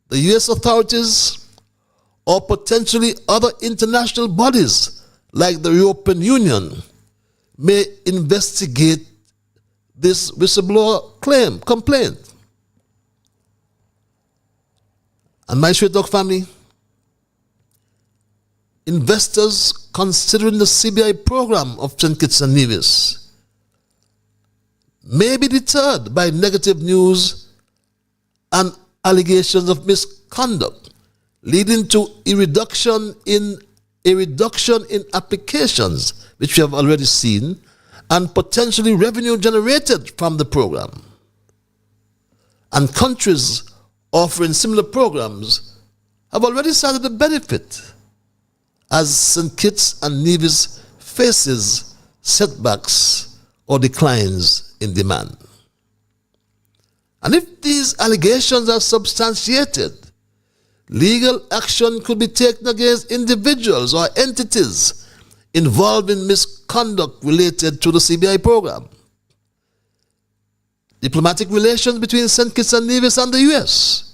The U.S. authorities or potentially other international bodies like the European Union may investigate this whistleblower complaint. And my Straight Talk family, investors considering the CBI program of St. Kitts and Nevis may be deterred by negative news and allegations of misconduct, leading to a reduction in applications, which we have already seen, and potentially revenue generated from the program. And countries offering similar programs have already started to benefit as St. Kitts and Nevis faces setbacks or declines in demand. And if these allegations are substantiated, legal action could be taken against individuals or entities involved in misconduct related to the CBI program. Diplomatic relations between St. Kitts and Nevis and the U.S.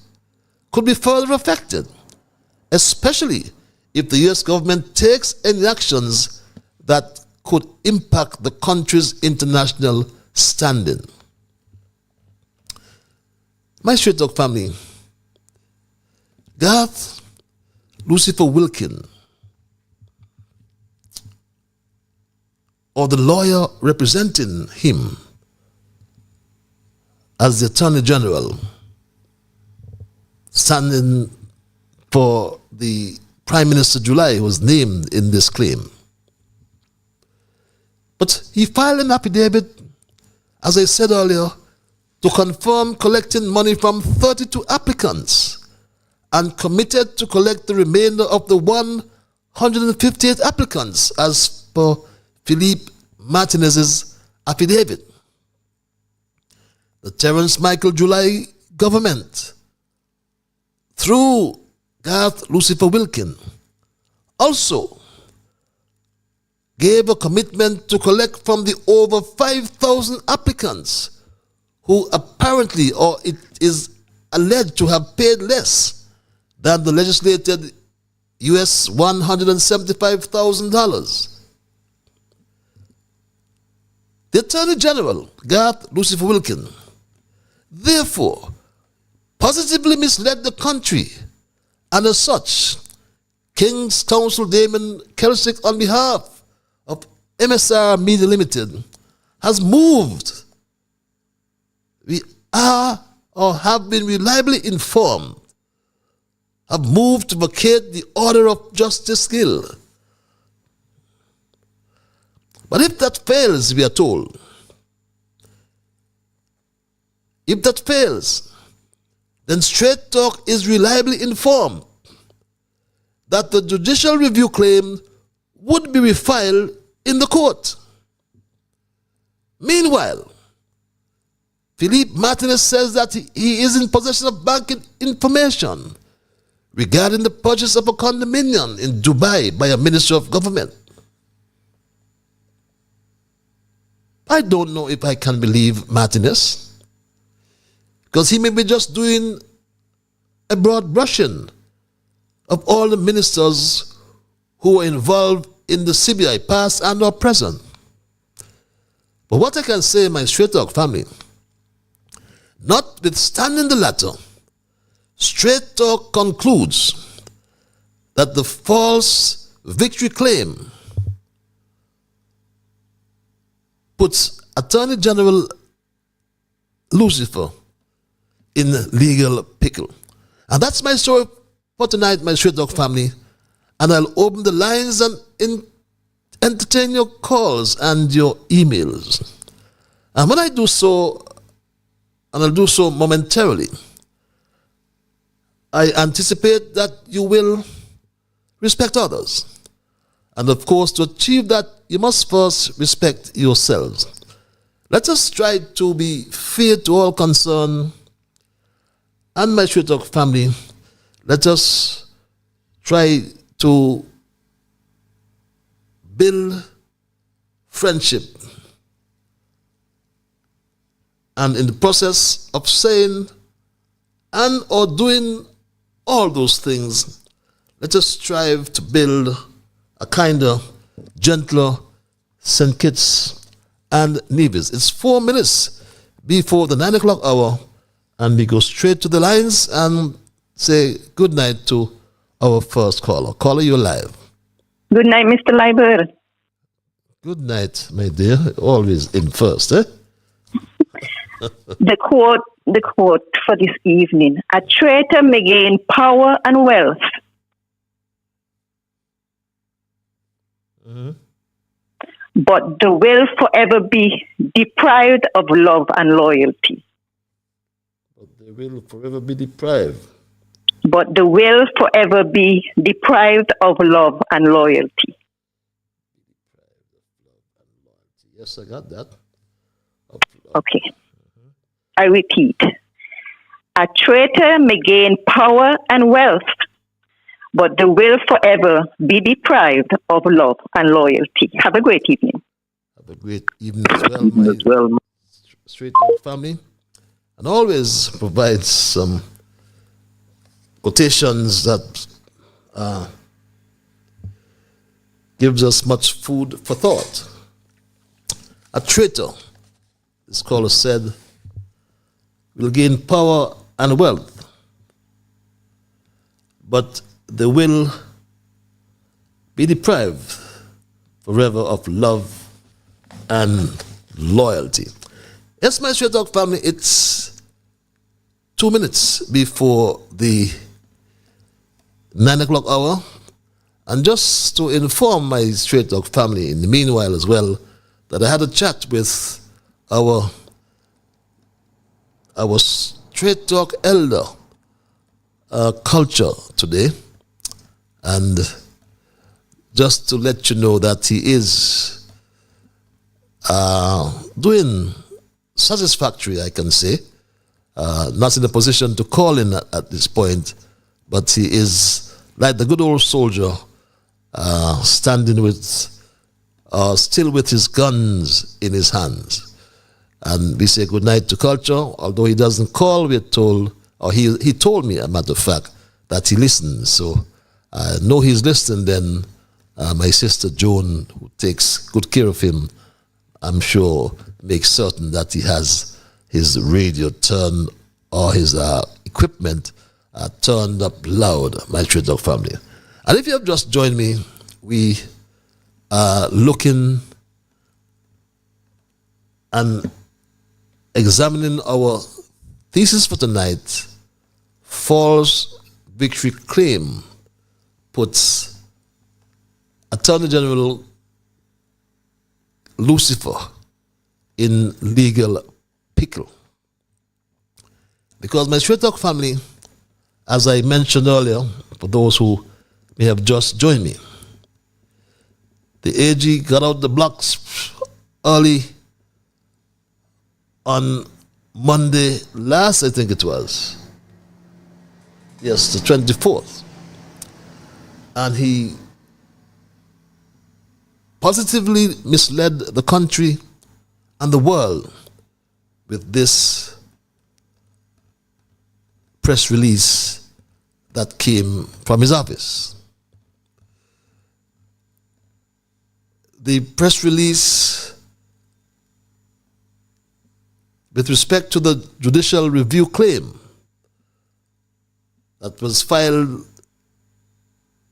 could be further affected, especially if the U.S. government takes any actions that could impact the country's international standing. My Straight Talk family, Garth Lucifer Wilkin, or the lawyer representing him as the Attorney General, standing for the Prime Minister July, who was named in this claim. But he filed an affidavit, as I said earlier, to confirm collecting money from 32 applicants and committed to collect the remainder of the 158 applicants as per Philippe Martinez's affidavit. The Terence Michael July government, through Garth Lucifer Wilkin, also gave a commitment to collect from the over 5,000 applicants who apparently, or it is alleged to have paid less than the legislated US $175,000. The Attorney General, Garth Lucifer Wilkin, therefore positively misled the country, and as such, King's Counsel Damon Kelsick, on behalf of MSR Media Limited, has moved. We are or have been reliably informed, have moved to vacate the order of Justice Gill. But if that fails, we are told, if that fails, then Straight Talk is reliably informed that the judicial review claim would be refiled in the court. Meanwhile, Philippe Martinez says that he is in possession of banking information regarding the purchase of a condominium in Dubai by a minister of government. I don't know if I can believe Martinez, because he may be just doing a broad brushing of all the ministers who are involved in the CBI, past and or present. But what I can say, my Straight Talk family, notwithstanding the latter, Straight Talk concludes that the false victory claim puts Attorney General Lucifer in legal pickle. And that's my story for tonight, my Straight Talk family. And I'll open the lines and entertain your calls and your emails. And when I do so, and I'll do so momentarily, I anticipate that you will respect others. And of course, to achieve that, you must first respect yourselves. Let us try to be fair to all concerned. And my Straight Talk family, let us try to build friendship. And in the process of saying and or doing all those things, let us strive to build a kinder, gentler St. Kitts and Nevis. It's 4 minutes before the 9 o'clock hour, and we go straight to the lines and say good night to our first caller. Caller, you're live. Good night, Mr. Liburd. Good night, my dear. Always in first, eh? The quote for this evening: a traitor may gain power and wealth, but the will forever be deprived of love and loyalty. But they will forever be deprived. But the will forever be deprived of love and loyalty. Yes, I got that. Okay. I repeat. A traitor may gain power and wealth, but the will forever be deprived of love and loyalty. Have a great evening. Have a great evening as well, my Straight Talk family. And always provides some quotations that gives us much food for thought. A traitor, this caller said, will gain power and wealth, but they will be deprived forever of love and loyalty. Yes, my Straight Talk family, it's 2 minutes before the 9 o'clock hour. And just to inform my Straight Talk family in the meanwhile as well, that I had a chat with our Straight Talk elder culture today. And just to let you know that he is doing satisfactory, I can say. Not in a position to call in at this point, but he is like the good old soldier, standing with, still with his guns in his hands. And we say good night to culture. Although he doesn't call, we're told, or he told me, a matter of fact, that he listens. So I know he's listening. Then my sister Joan, who takes good care of him, I'm sure makes certain that he has his radio turned or his equipment turned up loud, my Straight Talk family. And if you have just joined me, we are looking and examining our thesis for tonight. False victory claim puts Attorney General Lucifer in legal pickle. Because my Straight Talk family, as I mentioned earlier, for those who may have just joined me, the AG got out the blocks early on Monday last, I think it was. Yes, the 24th. And he positively misled the country and the world with this press release that came from his office. The press release with respect to the judicial review claim that was filed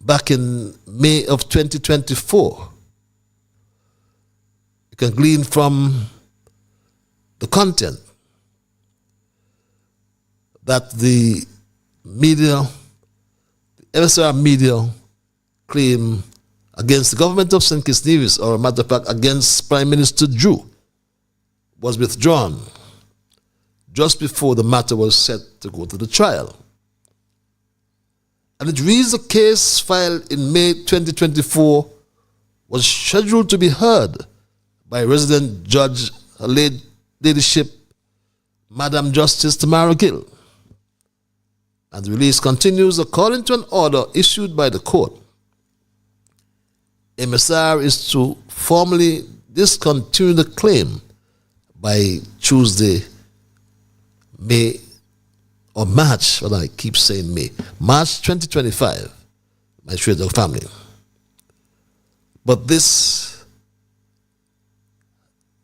back in May of 2024. You can glean from the content that the media, the MSR media claim against the government of St. Kitts Nevis, or a matter of fact against Prime Minister Drew, was withdrawn just before the matter was set to go to the trial. And it reads the case filed in May 2024 was scheduled to be heard by resident judge, her ladyship, Madam Justice Tamara Gill. And the release continues, according to an order issued by the court, MSR is to formally discontinue the claim by Tuesday, May, or March, what I keep saying May, March 2025, my Straight Dog family. But this,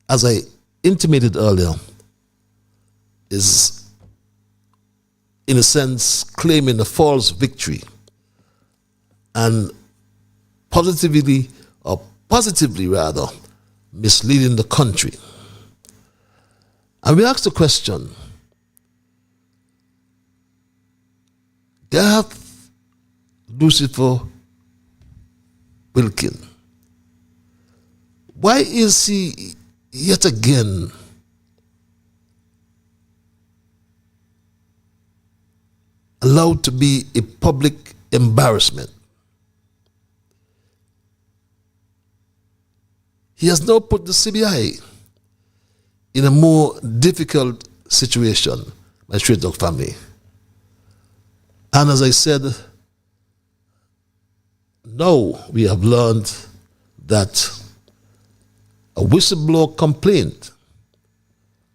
as I intimated earlier, is in a sense claiming a false victory and positively rather misleading the country. And we ask the question, Gareth Lucifer Wilkin, why is he yet again allowed to be a public embarrassment? He has now put the CBI in a more difficult situation, my Straight Dog family. And as I said, now we have learned that a whistleblower complaint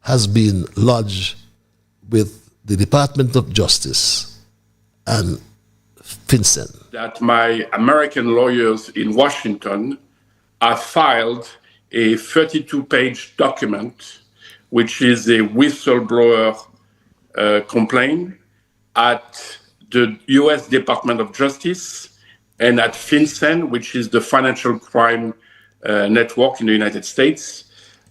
has been lodged with the Department of Justice and FinCEN. That my American lawyers in Washington have filed a 32-page document, which is a whistleblower complaint at the U.S. Department of Justice and at FinCEN, which is the financial crime network in the United States.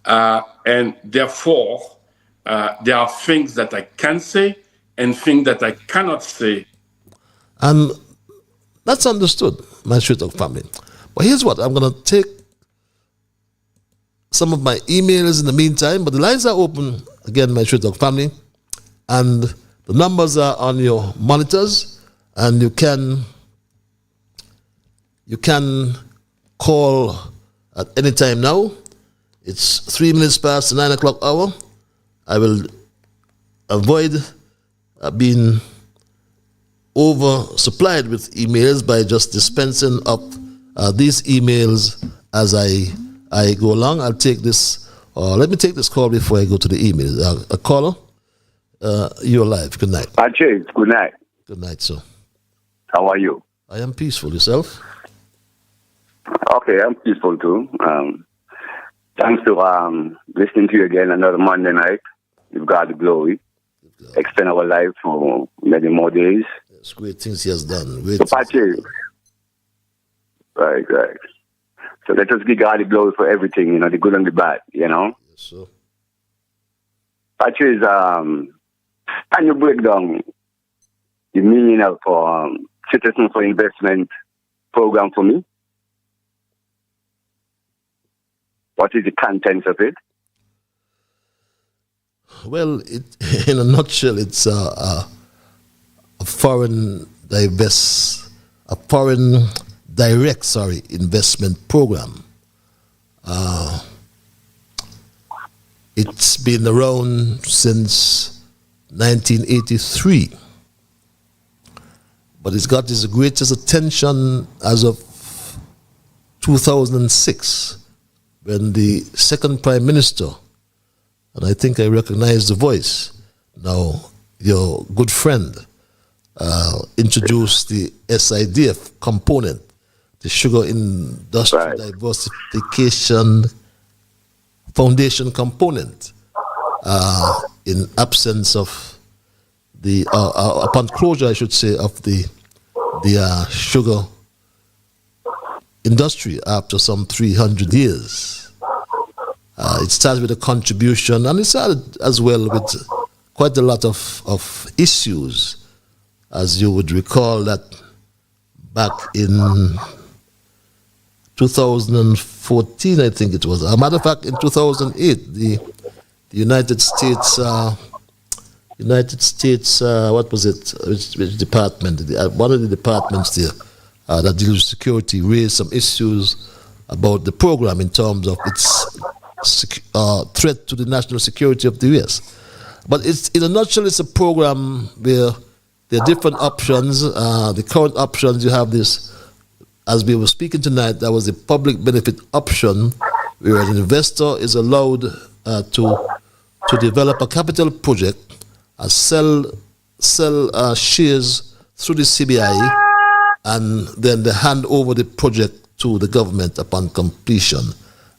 And therefore, there are things that I can say and things that I cannot say. And that's understood, my Straight Dog family. But here's what, I'm going to take some of my emails in the meantime, but the lines are open, again, my Straight Dog family, and the numbers are on your monitors, and you can call at any time now. It's 3 minutes past the 9 o'clock hour. I will avoid being oversupplied with emails by just dispensing up these emails as I go along. I'll take this, or let me take this call before I go to the emails. A caller, you're live. Good night. James, good night. Good night, sir. How are you? I am peaceful. Yourself? Okay, I'm peaceful too. Thanks to listening to you again another Monday night. You've got the glory. Extend our life for many more days. It's great things he has done. Great so, Patrick, right. So let us give God the glory for everything, you know, the good and the bad, you know. Yes, sir. Patrick, can you break down the meaning of Citizen for Investment program for me? What is the content of it? Well, in a nutshell, it's a foreign direct investment program. It's been around since 1983, but it's got its greatest attention as of 2006, when the second Prime Minister, and I think I recognize the voice, now your good friend, introduced the SIDF component, the Sugar Industry Diversification Foundation component, in absence of the, upon closure, I should say, of the sugar industry after some 300 years. It started with a contribution, and it started as well with quite a lot of issues, as you would recall that back in 2014, I think it was. As a matter of fact, in 2008, the United States, what was it? Which department? One of the departments there that deals with security raised some issues about the program in terms of its threat to the national security of the U.S. But it's, in a nutshell, it's a program where there are different options. The current options, you have this, as we were speaking tonight, that was the public benefit option, where an investor is allowed to develop a capital project, sell shares through the CBI, and then they hand over the project to the government upon completion.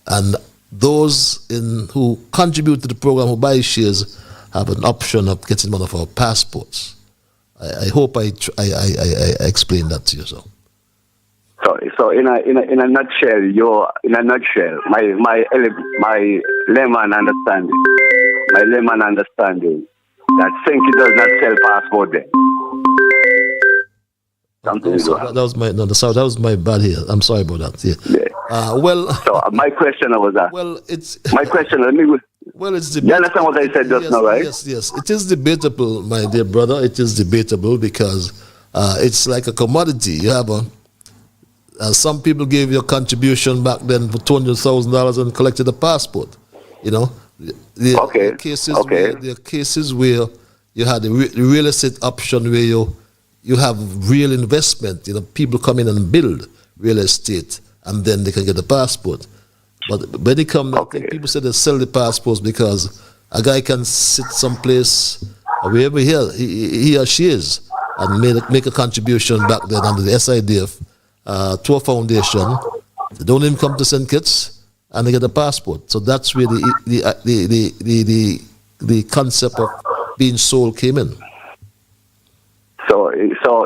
And those who contribute to the program, who buy shares, have an option of getting one of our passports. I hope I explained that to you. So in a nutshell, my layman understanding that Senki does not sell passport then. That was my bad here. I'm sorry about that. Yeah. So my question was that. Well, it's my question. it's debatable. You understand what I said just now, right? Yes. It is debatable, my dear brother. It is debatable because it's like a commodity. You have some people gave you a contribution back then for $200,000 and collected a passport. You know, there are cases where you had the real estate option where you have real investment. You know, people come in and build real estate, and then they can get a passport. But when they come, I think people say they sell the passports because a guy can sit someplace, wherever he or she is, and make a contribution back then under the SIDF to a foundation. They don't even come to St. Kitts, and they get a passport. So that's where the concept of being sold came in. So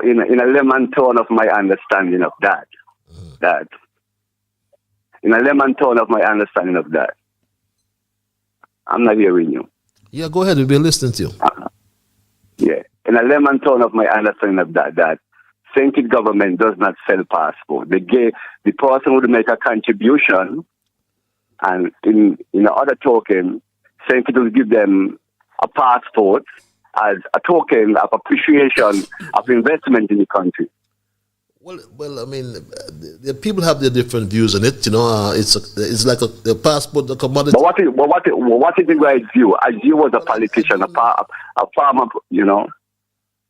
in a lemon tone of my understanding of that, in a lemon tone of my understanding of that, I'm not hearing you. Yeah, go ahead. We'll be listening to you. Yeah, in a lemon tone of my understanding of that St. Kitts government does not sell passport. The person would make a contribution, and in other token, St. Kitts will give them a passport as a token of appreciation of investment in the country. Well, I mean, the people have their different views on it. You know, it's like a passport, a commodity. But what is the right view? As you was a politician, a farmer, you know,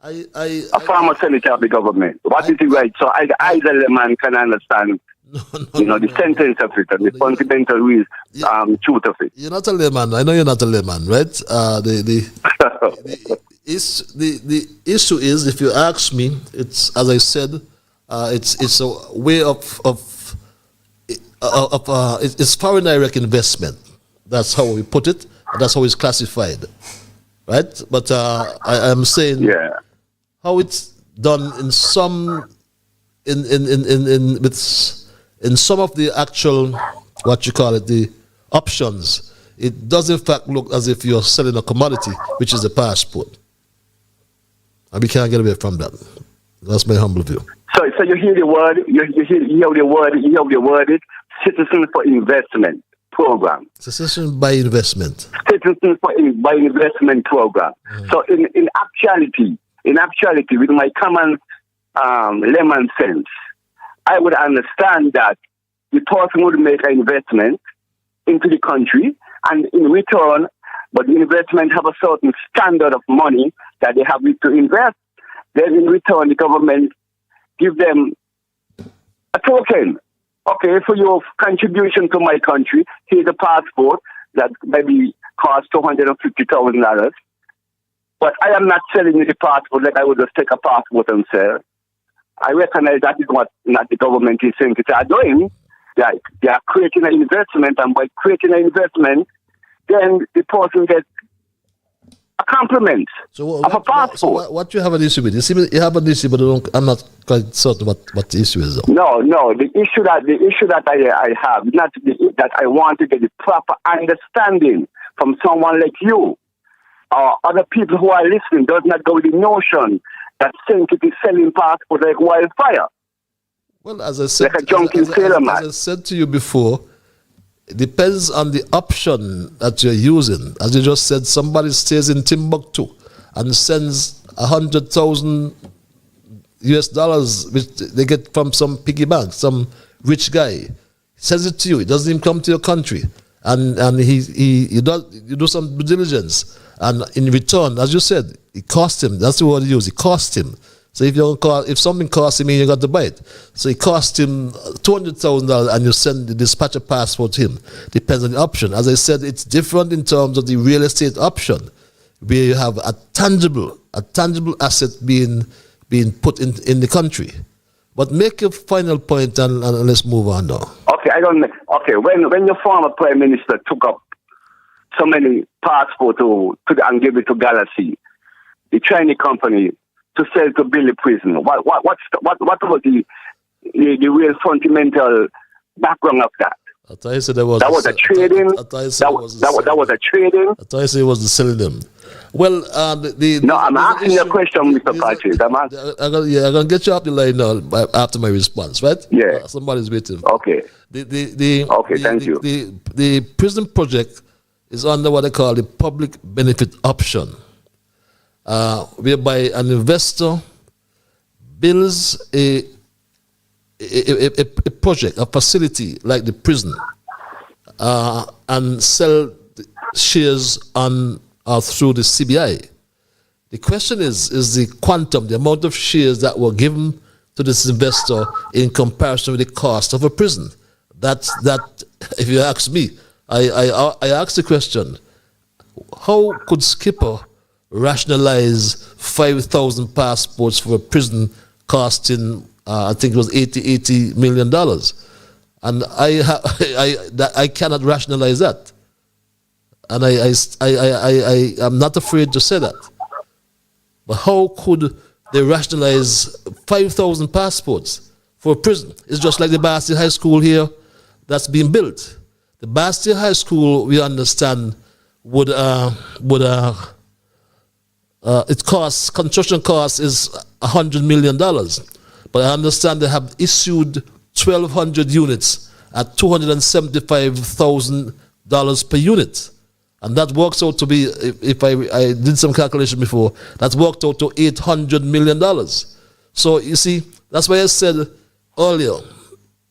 a farmer senator of the government. What is the right? So I as a layman can understand. The sentence of it and the fundamental truth of it. You're not a layman. I know you're not a layman, right? The issue is, if you ask me, it's, as I said, it's a way it's foreign direct investment. That's how we put it. And that's how it's classified, right? But I am saying how it's done in some in some of the actual, the options, it does in fact look as if you're selling a commodity, which is a passport. And we can't get away from that. That's my humble view. So you hear the word, Citizens for Investment Program. Citizens by Investment. Citizens by Investment Program. So in actuality, with my common layman sense, I would understand that the person would make an investment into the country, and in return, but the investment have a certain standard of money that they have to invest. Then in return, the government give them a token. Okay, for your contribution to my country, here's a passport that maybe costs $250,000. But I am not selling you the passport like I would just take a passport and sell. I recognize that is what not the government is saying they are doing. They are creating an investment, and by creating an investment, then the person gets a compliment of a passport. So what you have an issue with? You have an issue, but I'm not quite certain what the issue is, though. No. The issue that I have, not that I want to get the proper understanding from someone like you or other people who are listening, does not go with the notion that St. is selling passports like wildfire. Well, as I said, like a drunken sailor man. As I said to you before, it depends on the option that you're using. As you just said, somebody stays in Timbuktu and sends $100,000 US, which they get from some piggy bank, some rich guy. Sends it to you. It doesn't even come to your country, and you do some due diligence, and in return, as you said, it cost him. That's the word you use. It cost him. So if something costs him, you got to buy it. So it cost him $200,000, and you send the dispatcher passport to him. Depends on the option. As I said, it's different in terms of the real estate option, where you have a tangible asset being put in the country. But make your final point, and let's move on now. Okay, when your former prime minister took up so many passports and gave it to Galaxy, the Chinese company, to sell to Billy prison. What was the real fundamental background of that? I thought you said that was a trading. That was a trading. I thought you said it was the selling them. Well, I'm asking you a question, Mr. Patrick. I'm gonna get you up the line now after my response, right? Yeah. Somebody's waiting. Okay. Thank you. The prison project is under what they call the public benefit option, whereby an investor builds a project, a facility like the prison, and sell shares on through the CBI. The question is the quantum, the amount of shares that were given to this investor in comparison with the cost of a prison. That if you ask me, I ask the question, how could Skipper rationalize 5,000 passports for a prison costing, I think it was $80 million? And I cannot rationalize that. And I'm not afraid to say that. But how could they rationalize 5,000 passports for a prison? It's just like the Bastille High School here that's being built. The Bastille High School, we understand, construction cost is $100 million. But I understand they have issued 1,200 units at $275,000 per unit. And that works out to be, if I did some calculation before, that worked out to $800 million. So you see, that's why I said earlier,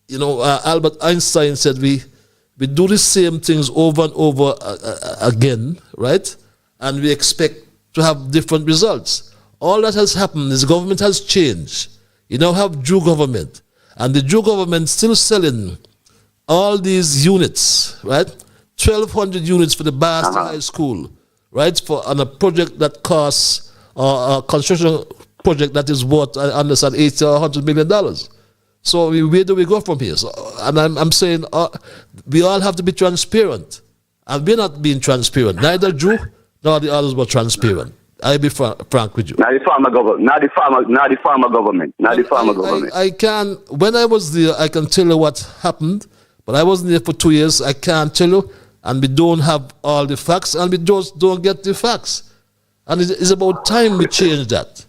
Albert Einstein said we do the same things over and over again, right? And we expect to have different results. All that has happened is the government has changed. You now have Jew government, and the Jew government still selling all these units, right? 1,200 units for the Bastille High School, right? On a project that costs, a construction project that is worth, I understand, $80 or $100 million. So where do we go from here? So, and I'm saying we all have to be transparent, and we're not being transparent. Neither Jew nor the others were transparent. I'll be frank with you. Not the farmer government. I can. When I was there, I can tell you what happened, but I wasn't there for 2 years. I can't tell you, and we don't have all the facts, and we just don't get the facts. And it's about time we change that.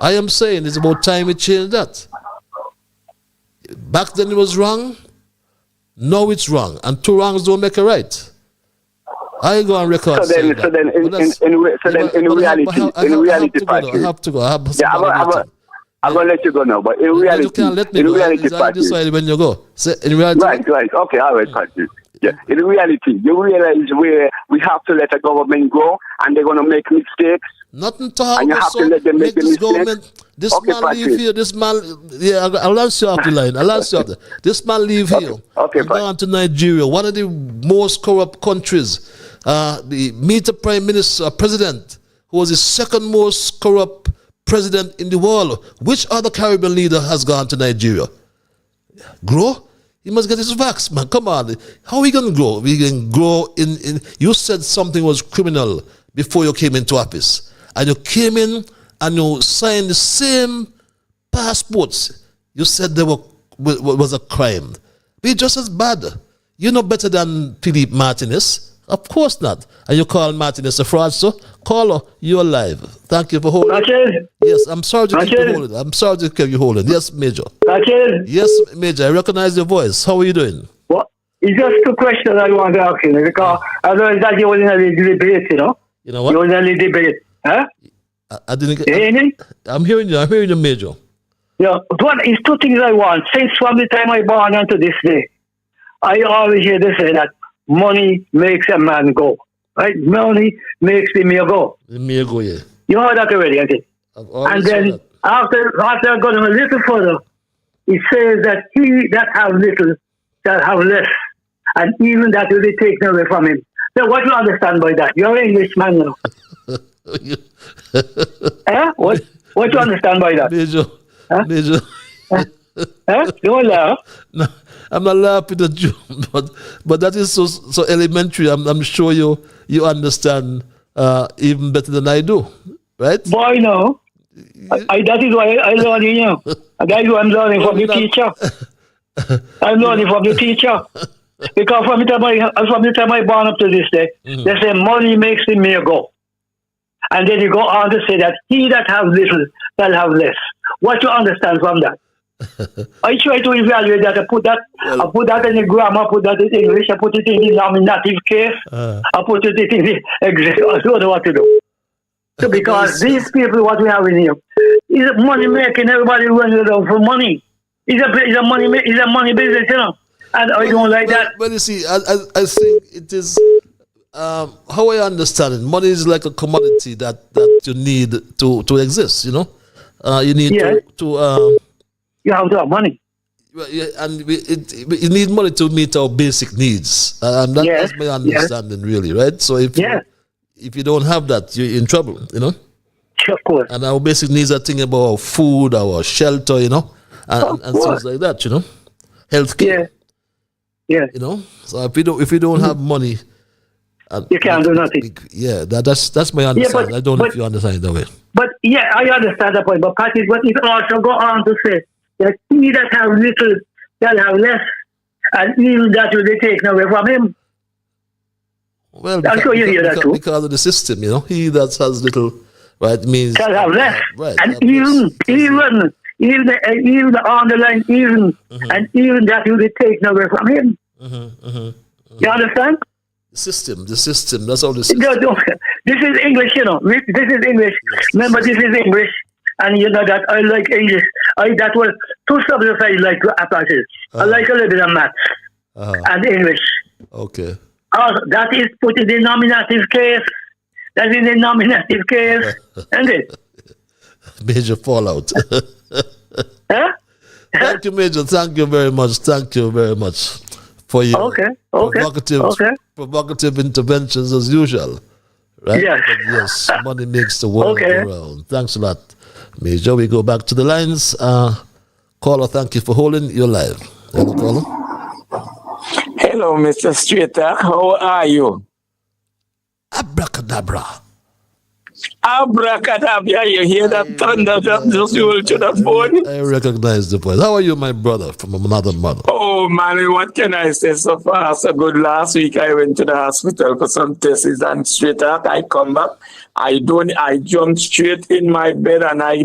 I am saying it's about time we change that. Back then it was wrong. Now it's wrong, and two wrongs don't make a right. I go on record. So then, in reality, I have to go. I'm gonna let you go now. But in reality, you can't let me go. I decide when you go. So in reality, right. Okay, all right, Patrick. Yeah. In reality, you realize where we have to let the government go, and they're gonna make mistakes. Nothing to have. And you have to let them make the mistakes. This Okay, man Patrick. leave here. This man, yeah, I'll answer you off the line. I'll answer you off the. This man leave here. Okay, and gone to Nigeria, one of the most corrupt countries. Meet the prime minister, president, who was the second most corrupt president in the world. Which other Caribbean leader has gone to Nigeria? Grow? He must get his facts, man. Come on. How are we going to grow? We can grow in. You said something was criminal before you came into office. And you came in and you signed the same passports. You said there was a crime. Be just as bad. You're no better than Philippe Martinez. Of course not. And you call Martinez a fraudster? Caller, you're alive. Thank you for holding. Rachel? Yes, I'm sorry to keep you Rachel? holding. I'm sorry to keep you holding. Yes, Major. Rachel? Yes, Major. I recognize your voice. How are you doing? What? It's just two questions I want to ask you because I know that you was in a debate, you know? You know what? You was in a debate. Huh? I didn't get... You hear me? I'm hearing you. I'm hearing you, Major. Yeah, one is two things I want. Since from the time I born unto this day, I always hear this say that money makes a man go. Right? Money makes the mere go. The mere go, yeah. You heard that already, I think. And then after going a little further, it says that he that have little shall have less, and even that will be taken away from him. So what do you understand by that? You're an Englishman now. What do you understand by that? Major. Huh? Major. Don't laugh. No, I'm not laughing at you, but that is so elementary. I'm sure you understand even better than I do, right? Boy, no. That is why I learn, you know. That is why I'm learning from the teacher. I'm learning from the teacher. Because from the time I born up to this day, they say money makes the mere go. And then you go on to say that he that have little shall have less. What you understand from that? I try to evaluate that. I put that in the grammar, put that in English, I put it in the nominative case, I put it in the exact. I don't know what to do. So because these people, what we have in here, is money making. Everybody running around for money. It's a money business, you know. And I don't like that. Well, you see, I think it is. How I understand it, money is like a commodity that you need to exist. You know, you need to. You have to have money. Yeah, and you need money to meet our basic needs. That's my understanding, really, right? So if you don't have that, you're in trouble, you know. Of course. And our basic needs are thinking about our food, our shelter, you know, and things like that, you know, healthcare. Yeah. You know, so if we don't have money, you can't do nothing. Yeah, that's my understanding. I don't know if you understand it that way. But yeah, I understand that point. But Patrick, but it also go on to say that he that have little shall have less, and even that will be taken away from him. Well, I'm sure you hear that too. Because of the system, you know, he that has little, right, means shall have less, right? And even the underline and even that will be taken away from him. You understand? The system. That's all the system. No, this is English, you know. This is English. Remember, this is English. And you know that I like English. That was two subjects I like to practice. I like a little bit of maths and English. Okay. That is put in the nominative case. That is in the nominative case. Isn't it? Major fallout. Huh? Thank you, Major. Thank you very much. Thank you very much for your provocative interventions as usual. Right? Yes, money makes the world go round. Thanks a lot, Major. We go back to the lines. Caller, thank you for holding. You're live. Hello, caller. Hello, Mr. Strater. How are you? Abracadabra. Abracadabra. You hear that thunder that just rolled to the phone? I recognize the voice. How are you, my brother, from another mother? Oh, man, what can I say? So far, so good. Last week, I went to the hospital for some tests, and straight up, I come back. I jumped straight in my bed, and I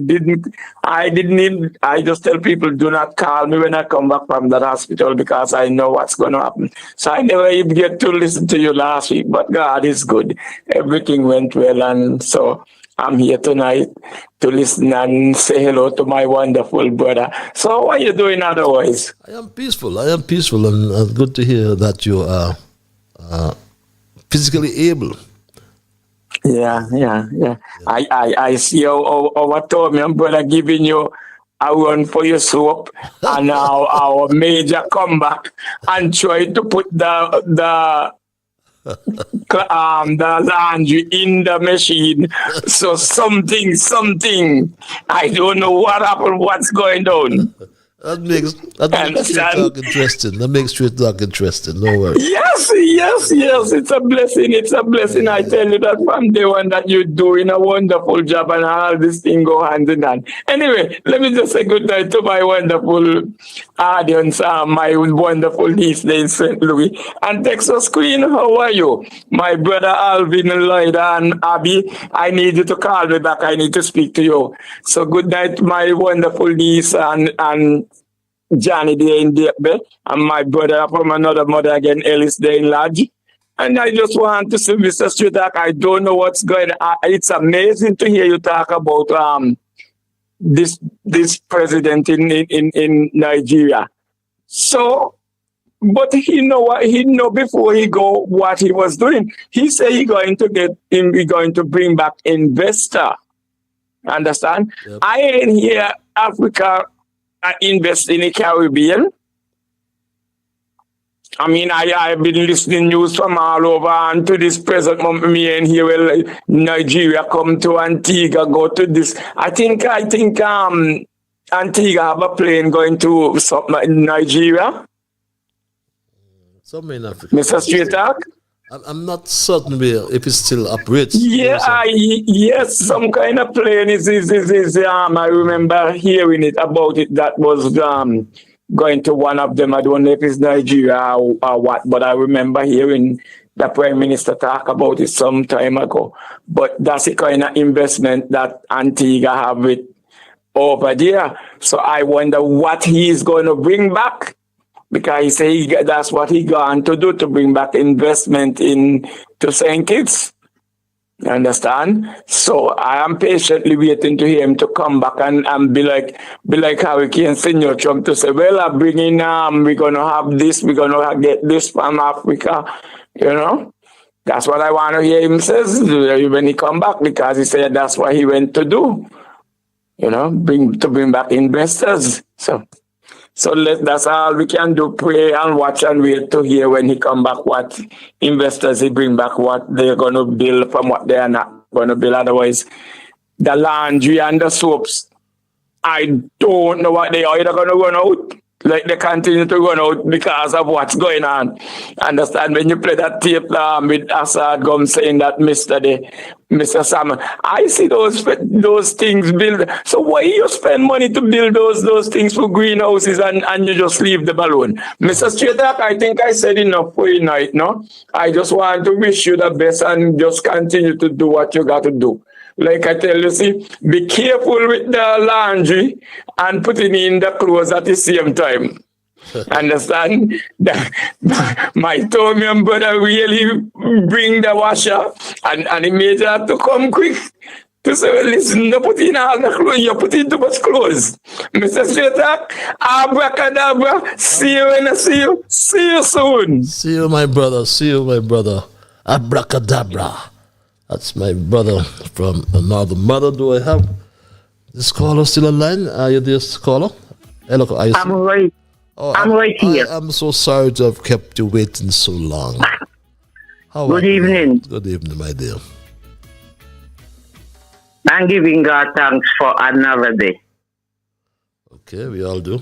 just tell people, do not call me when I come back from that hospital because I know what's going to happen. So I never even get to listen to you last week, but God is good. Everything went well, and so I'm here tonight to listen and say hello to my wonderful brother. So what are you doing otherwise? I am peaceful, and good to hear that you are physically able Yeah. I see our Tommy and brother giving you a run for your soap, and now our major come back and try to put the laundry in the machine. So something. I don't know what happened, what's going on. That makes Straight Talk interesting. That makes Straight Talk interesting. No worries. Yes. It's a blessing. It's a blessing. I tell you that from day one that you're doing a wonderful job, and all this thing go hand in hand. Anyway, let me just say good night to my wonderful audience, my wonderful niece there in St. Louis. And Texas Queen, how are you? My brother Alvin, Lloyd, and Abby, I need you to call me back. I need to speak to you. So good night, my wonderful niece and Johnny there in Dekbe, and my brother from another mother again, Ellis there in Lodge. And I just want to say, Mr. Straight Talk, I don't know what's going on. It's amazing to hear you talk about this president in Nigeria. So, but he know before he go what he was doing. He said he going to bring back investor. Understand? Yep. I ain't hear Africa invest in the Caribbean. I mean, I've been listening news from all over, and to this present moment, me and here, well, Nigeria come to Antigua, go to this. I think Antigua have a plane going to Nigeria. Somewhere in Africa. Mr. Straight Talk? I'm not certain if it still operates. Yes, some kind of plane is I remember hearing about it, that was going to one of them. I don't know if it's Nigeria or what, but I remember hearing the Prime Minister talk about it some time ago. But that's the kind of investment that Antigua have with over there. So I wonder what he's going to bring back. Because he said that's what he going to do, to bring back investment to St. Kitts. You understand? So I am patiently waiting to him to come back and be like Hurricane Senior Trump to say, well, I'm bringing we're gonna have this, we're gonna get this from Africa. You know, that's what I want to hear him says when he come back, because he said that's what he went to do. You know, bring back investors. So that's all we can do, pray and watch and wait to hear when he come back what investors he bring back, what they're going to build from what they are not going to build. Otherwise, the laundry and the soaps, I don't know what they are either going to run out. Like they continue to run out because of what's going on. Understand? When you play that tape with Assad Gum saying that Mr. Salmon, I see those things build. So why you spend money to build those things for greenhouses and you just leave them alone? Mr. Straight Talk, I think I said enough for you night, no? I just want to wish you the best and just continue to do what you got to do. Like I tell you, see, be careful with the laundry and putting in the clothes at the same time. Understand? My Tommy brother really bring the washer and he made that to come quick. To say, well, listen, don't put in all the clothes, you put in too much clothes. Mr. Straight Talk, abracadabra, see you when I see you. See you soon. See you, my brother. Abracadabra. That's my brother from another mother. Do I have this caller still online? Are you this caller? Hello, are you I'm right. I'm right here. I'm so sorry to have kept you waiting so long. Good evening. Good evening, my dear. I'm giving God thanks for another day. Okay, we all do.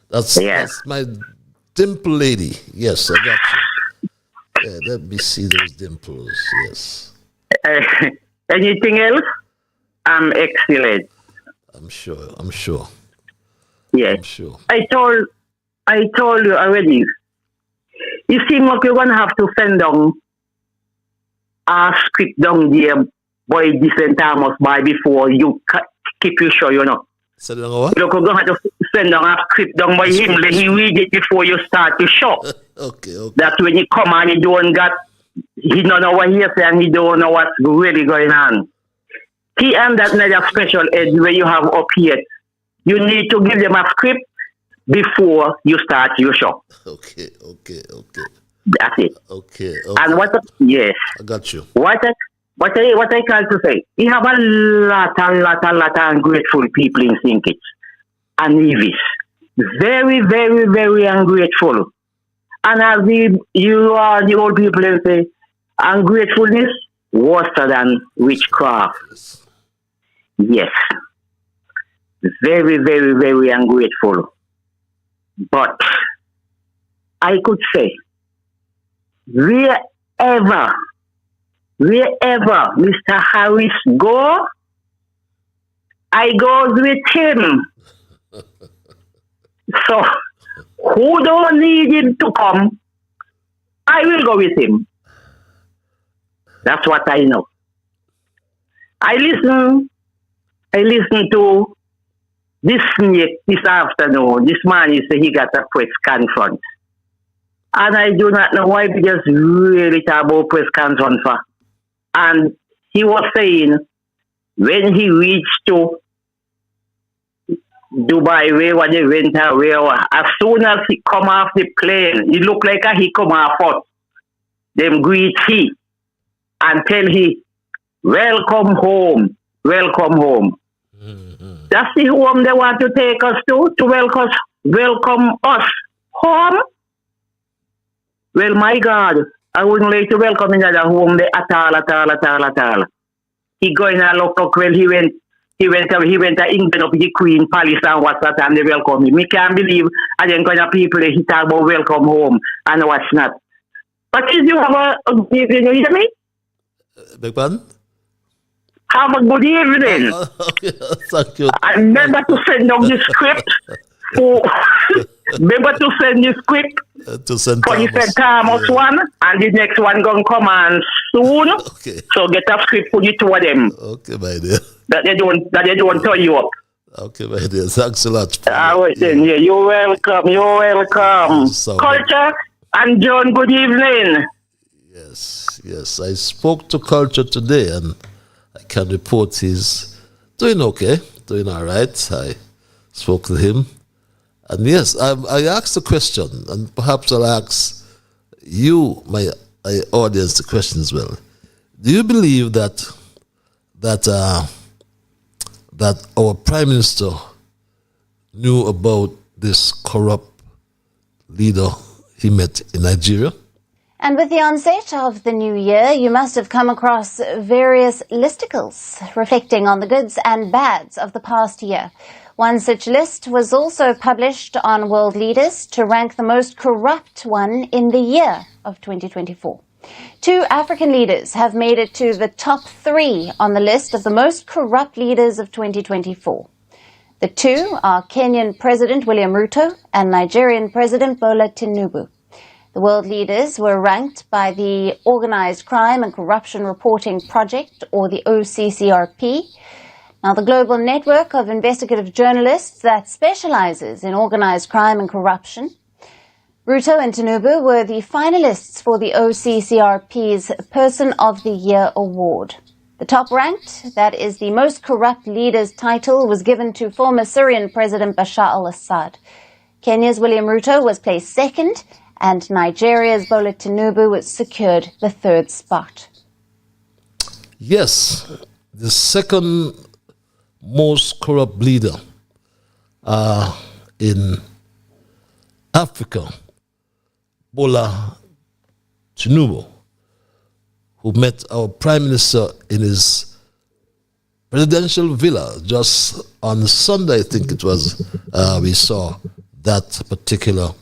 That's my dimple lady. Yes, I got you. Yeah, let me see those dimples. Yes. Anything else? I'm excellent. I'm sure. Yes. I'm sure. I told you already. You seem like you're gonna have to send down a script down there by different times by before you keep your show, you know. Send down what? You're gonna have to send down a script down by him. Let him read it before you start the show. Okay. That's when you come and he don't know what he say and he don't know what's really going on. He and that another special ed where you have up here. You need to give them a script before you start your show. Okay. That's it. Okay. And yes. I got you. What what I try to say, we have a lot of ungrateful people in St. Kitts and Nevis. Very, very, very ungrateful. And as you are the old people and say, ungratefulness worse than witchcraft. Yes. Very, very, very ungrateful. But I could say, wherever Mr. Harris go, I goes with him. So, who don't need him to come, I will go with him. That's what I know. I listen to this snake this afternoon. This man is he got a press conference. And I do not know why we just really talk about press conference for. And he was saying when he reached to Dubai, where they went away, as soon as he come off the plane, he look like he come off first. Them greet he and tell he, welcome home, welcome home. Mm-hmm. That's the home they want to take us to welcome us home. Well, my God, I wouldn't like to welcome another home there at all. He going to look well, he went to England up the Queen Palace and what's that, and they welcome him. Me can't believe I didn't going to people he talk about welcome home and what's not. But if you have a good evening, you hear me? Beg pardon? Have a good evening. Okay, thank you. And remember to send out the script. Remember to send the script to St. for the St. Thomas one, and the next one going to come on soon. Okay. So get a script for the two of them. Okay, my dear. That they don't turn you up. Okay, my dear. Thanks a lot. Then, yeah, you're welcome. You're welcome. So, Culture and John, good evening. Yes. I spoke to Culture today, and I can report he's doing okay, doing all right. I spoke to him. And yes, I asked a question, and perhaps I'll ask you, my audience, the question as well. Do you believe that our Prime Minister knew about this corrupt leader he met in Nigeria? And with the onset of the new year, you must have come across various listicles reflecting on the goods and bads of the past year. One such list was also published on World Leaders to rank the most corrupt one in the year of 2024. 2 African leaders have made it to the top 3 on the list of the most corrupt leaders of 2024. The 2 are Kenyan President William Ruto and Nigerian President Bola Tinubu. The world leaders were ranked by the Organized Crime and Corruption Reporting Project, or the OCCRP. Now, the global network of investigative journalists that specializes in organized crime and corruption. Ruto and Tinubu were the finalists for the OCCRP's Person of the Year Award. The top ranked, that is the most corrupt leaders title, was given to former Syrian President Bashar al-Assad. Kenya's William Ruto was placed second, and Nigeria's Bola Tinubu was secured the 3rd spot. Yes, the second most corrupt leader in Africa, Bola Tinubu, who met our Prime Minister in his presidential villa just on Sunday, I think it was. We saw that particular.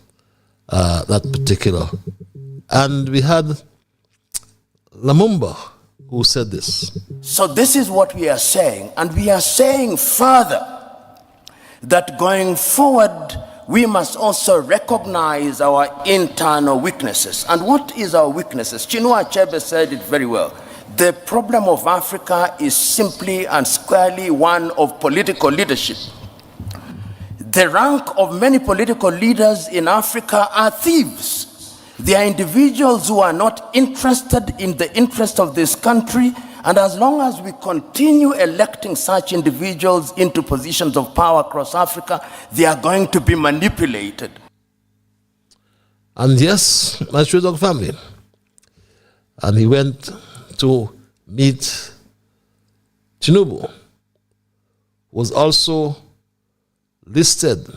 And we had Lumumba, who said this. So this is what we are saying, and we are saying further that going forward, we must also recognize our internal weaknesses. And what is our weaknesses? Chinua Achebe said it very well. The problem of Africa is simply and squarely one of political leadership. The rank of many political leaders in Africa are thieves. They are individuals who are not interested in the interest of this country, and as long as we continue electing such individuals into positions of power across Africa, they are going to be manipulated. And yes, my Stray Dog family. And he went to meet Tinubu, was also listed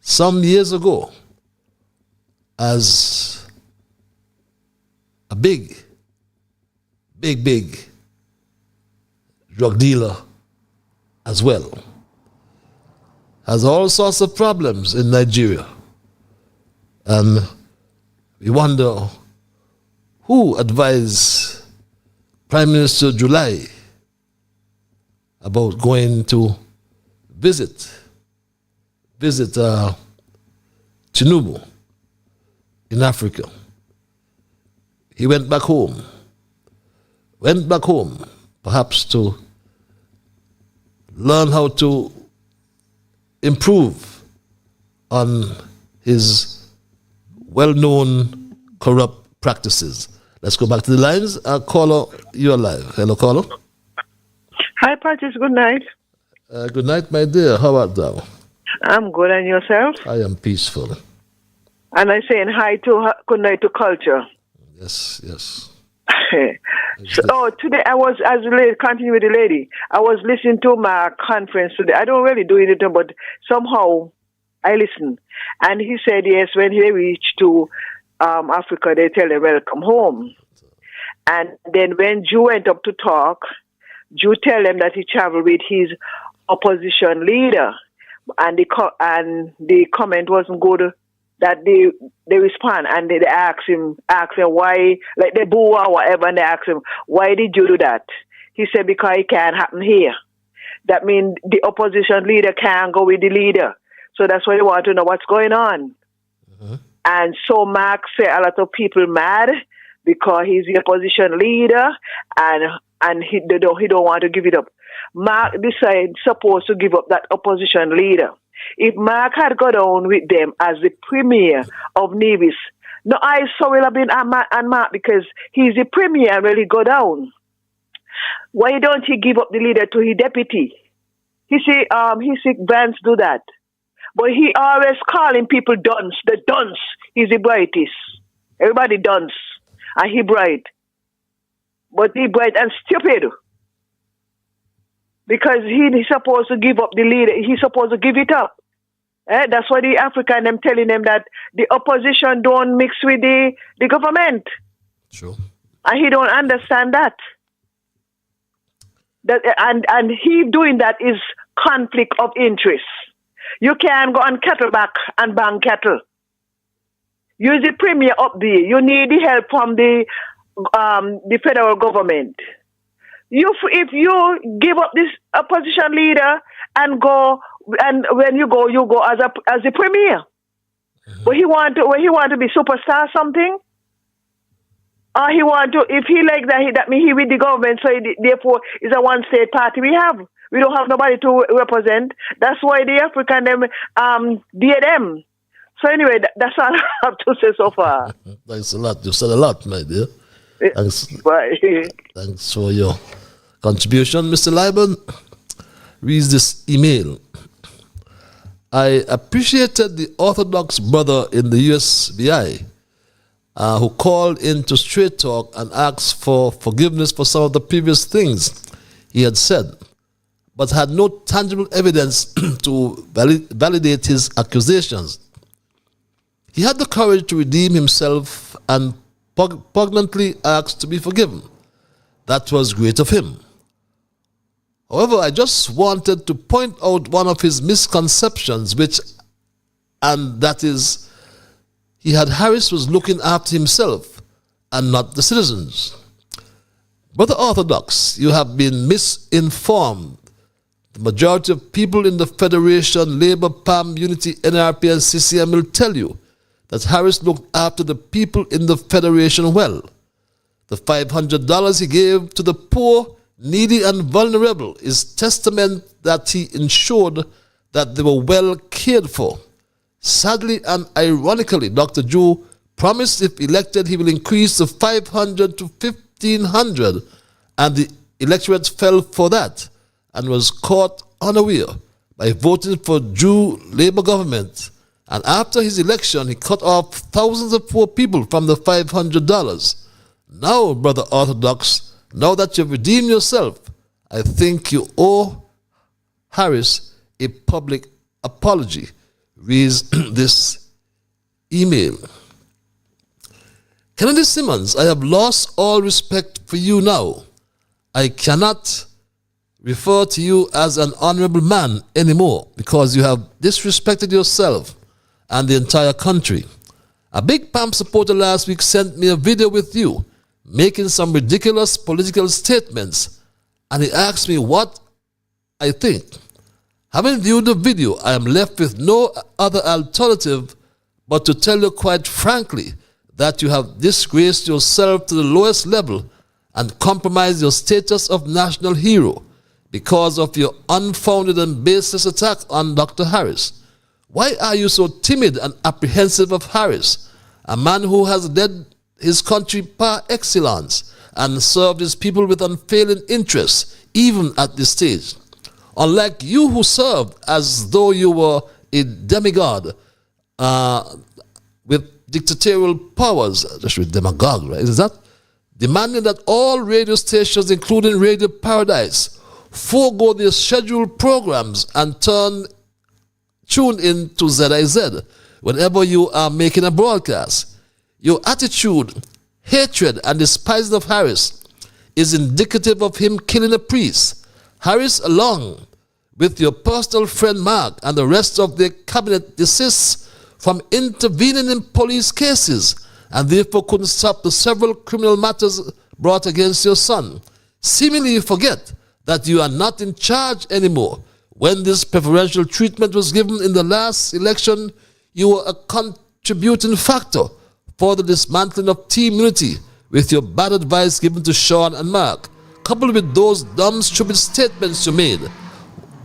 some years ago as a big drug dealer as well. Has all sorts of problems in Nigeria. And we wonder who advised Prime Minister July about going to visit Tinubu in Africa. He went back home perhaps to learn how to improve on his well-known corrupt practices. Let's go back to the lines. Caller, you're live. Hello, caller. Hi, Patrice. Good night. Good night, my dear. How art thou? I'm good, and yourself? I am peaceful. And I'm saying good night to culture. Yes. Today I was, as the lady, continue with the lady, I was listening to my conference today. I don't really do it, but somehow I listen. And he said, yes, when he reached to Africa, they tell him, welcome home. And then when Jew went up to talk, Jew tell him that he traveled with his opposition leader. And the comment wasn't good that they respond, and they ask him why, like they boo or whatever, and they ask him, why did you do that? He said, because it can't happen here. That means the opposition leader can't go with the leader. So that's why they want to know what's going on. Mm-hmm. And so Mark said a lot of people mad because he's the opposition leader and he don't want to give it up. Mark decided supposed to give up that opposition leader. If Mark had gone on with them as the premier of Nevis, no, I saw will have been on Mark because he's the premier and really go down. Why don't he give up the leader to his deputy? He see Vance do that. But he always calling people dunce. The dunce. He's the brightest. Everybody dunce. And he bright. But he bright and stupid. Because he's supposed to give up the leader. He's supposed to give it up. That's why the African them telling them that the opposition don't mix with the government. Sure. And he don't understand that. And he doing that is conflict of interest. You can't go on cattle back and bang cattle. You're the premier up there. You need the help from the federal government. If you give up this opposition leader and go, and when you go as a premier. Mm-hmm. But he want to be superstar something. Or he want to, if he like that, that means he with the government. So therefore, it's a one state party we have. We don't have nobody to represent. That's why the African them dear them. So anyway, that's all I have to say so far. Thanks a lot. You said a lot, my dear. Thanks. Bye. Thanks for your contribution, Mr. Liburd. Reads this email. I appreciated the Orthodox brother in the USVI who called into Straight Talk and asked for forgiveness for some of the previous things he had said, but had no tangible evidence to validate his accusations. He had the courage to redeem himself and poignantly asked to be forgiven. That was great of him. However, I just wanted to point out one of his misconceptions, and that is, he had Harris was looking after himself and not the citizens. Brother Orthodox, you have been misinformed. The majority of people in the Federation, Labour, PAM, Unity, NRP, and CCM will tell you that Harris looked after the people in the Federation well. The $500 he gave to the poor, needy, and vulnerable is testament that he ensured that they were well cared for. Sadly and ironically, Dr. Jew promised if elected he will increase the 500 to 1,500, and the electorate fell for that and was caught unaware by voting for Jew Labour government. And after his election, he cut off thousands of poor people from the $500. Now, Brother Orthodox, Now that you've redeemed yourself, I think you owe Harris a public apology. Reads this email. Kennedy Simmons, I have lost all respect for you now. I cannot refer to you as an honorable man anymore because you have disrespected yourself and the entire country. A big PAM supporter last week sent me a video with you making some ridiculous political statements, and he asked me what I think. Having viewed the video, I am left with no other alternative but to tell you quite frankly that you have disgraced yourself to the lowest level and compromised your status of national hero because of your unfounded and baseless attack on Dr. Harris. Why are you so timid and apprehensive of Harris, a man who has led his country par excellence and served his people with unfailing interest, even at this stage? Unlike you who served as though you were a demigod with dictatorial powers, just with demagogue, right? Is that demanding that all radio stations, including Radio Paradise, forego their scheduled programs and tune in to ZIZ whenever you are making a broadcast? Your attitude, hatred, and despising of Harris is indicative of him killing a priest. Harris, along with your personal friend Mark and the rest of the cabinet, desists from intervening in police cases and therefore couldn't stop the several criminal matters brought against your son. Seemingly you forget that you are not in charge anymore. When this preferential treatment was given in the last election, you were a contributing factor for the dismantling of team unity with your bad advice given to Sean and Mark, coupled with those dumb, stupid statements you made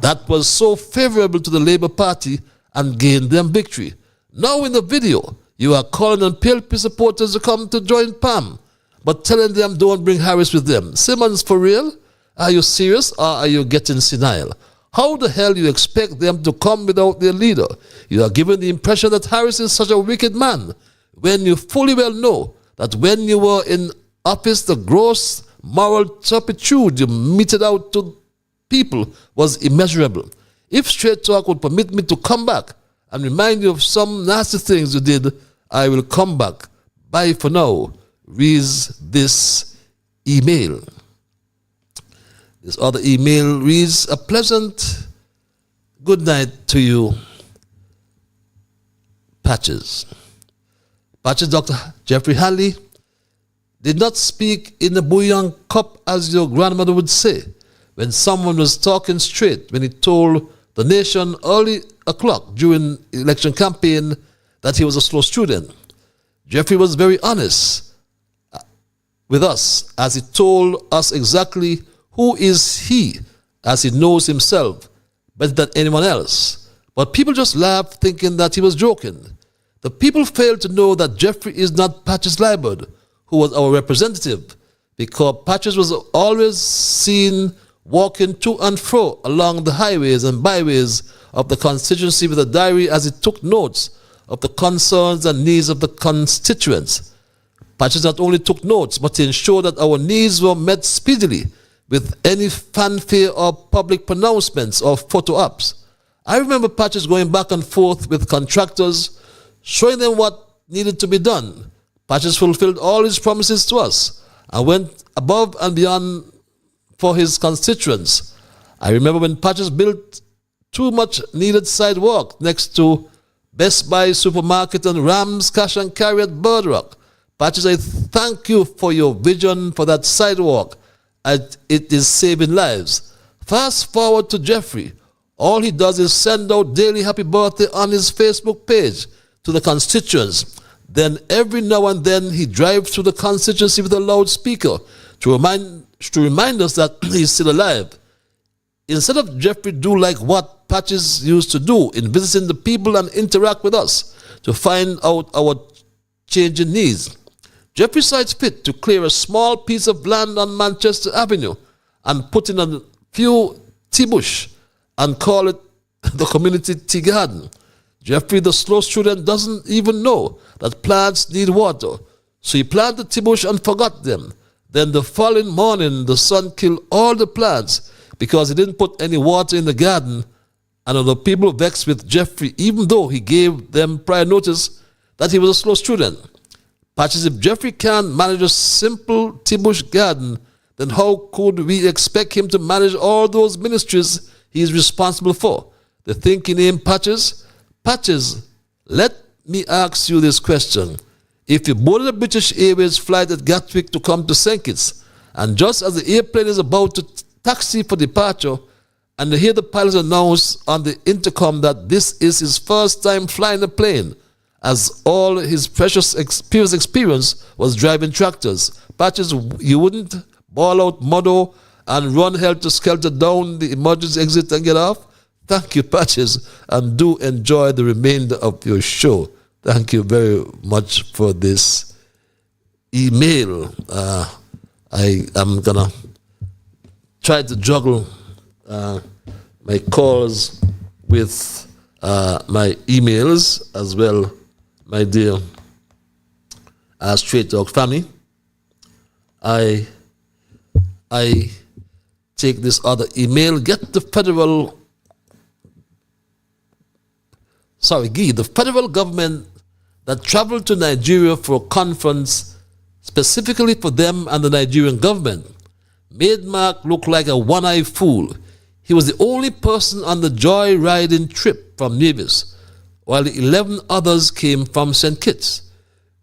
that was so favorable to the Labour Party and gained them victory. Now in the video, you are calling on PLP supporters to come to join PAM, but telling them don't bring Harris with them. Simmons, for real? Are you serious or are you getting senile? How the hell do you expect them to come without their leader? You are given the impression that Harris is such a wicked man when you fully well know that when you were in office, the gross moral turpitude you meted out to people was immeasurable. If Straight Talk would permit me to come back and remind you of some nasty things you did, I will come back. Bye for now. Reads this email. This other email reads, a pleasant good night to you, Patches. Patches, Dr. Jeffrey Hanley did not speak in a bouillon cup, as your grandmother would say, when someone was talking straight, when he told the nation early o'clock during the election campaign that he was a slow student. Jeffrey was very honest with us as he told us exactly who is he, as he knows himself better than anyone else. But people just laughed, thinking that he was joking. The people failed to know that Jeffrey is not Patches Liburd, who was our representative, because Patches was always seen walking to and fro along the highways and byways of the constituency with a diary as he took notes of the concerns and needs of the constituents. Patches not only took notes, but he ensured that our needs were met speedily with any fanfare or public pronouncements or photo ops. I remember Patches going back and forth with contractors, showing them what needed to be done. Patches fulfilled all his promises to us and went above and beyond for his constituents. I remember when Patches built too much needed sidewalk next to Best Buy supermarket and Rams Cash and Carry at Bird Rock. Patches, I thank you for your vision for that sidewalk. It is saving lives. Fast forward to Jeffrey. All he does is send out daily happy birthday on his Facebook page to the constituents. Then every now and then he drives through the constituency with a loudspeaker to remind us that he's still alive. Instead of Jeffrey do like what Patches used to do in visiting the people and interact with us to find out our changing needs, Jeffrey saw it fit to clear a small piece of land on Manchester Avenue and put in a few tea bush and call it the community tea garden. Jeffrey, the slow student, doesn't even know that plants need water, so he planted tea bush and forgot them. Then the following morning, the sun killed all the plants because he didn't put any water in the garden. And the people vexed with Jeffrey, even though he gave them prior notice that he was a slow student. Patches, if Jeffrey can't manage a simple tea-bush garden, then how could we expect him to manage all those ministries he is responsible for? The thing he named Patches. Patches, let me ask you this question. If you boarded a British Airways flight at Gatwick to come to St. Kitts, and just as the airplane is about to taxi for departure, and you hear the pilot announce on the intercom that this is his first time flying a plane, as all his precious previous experience was driving tractors. Patches, you wouldn't bawl out motto and run helter-skelter down the emergency exit and get off? Thank you, Patches, and do enjoy the remainder of your show. Thank you very much for this email. I am going to try to juggle my calls with my emails as well, my dear Straight Talk family. I take this other email. Get the federal government that traveled to Nigeria for a conference specifically for them and the Nigerian government made Mark look like a one-eyed fool. He was the only person on the joy-riding trip from Nevis, while the 11 others came from St. Kitts.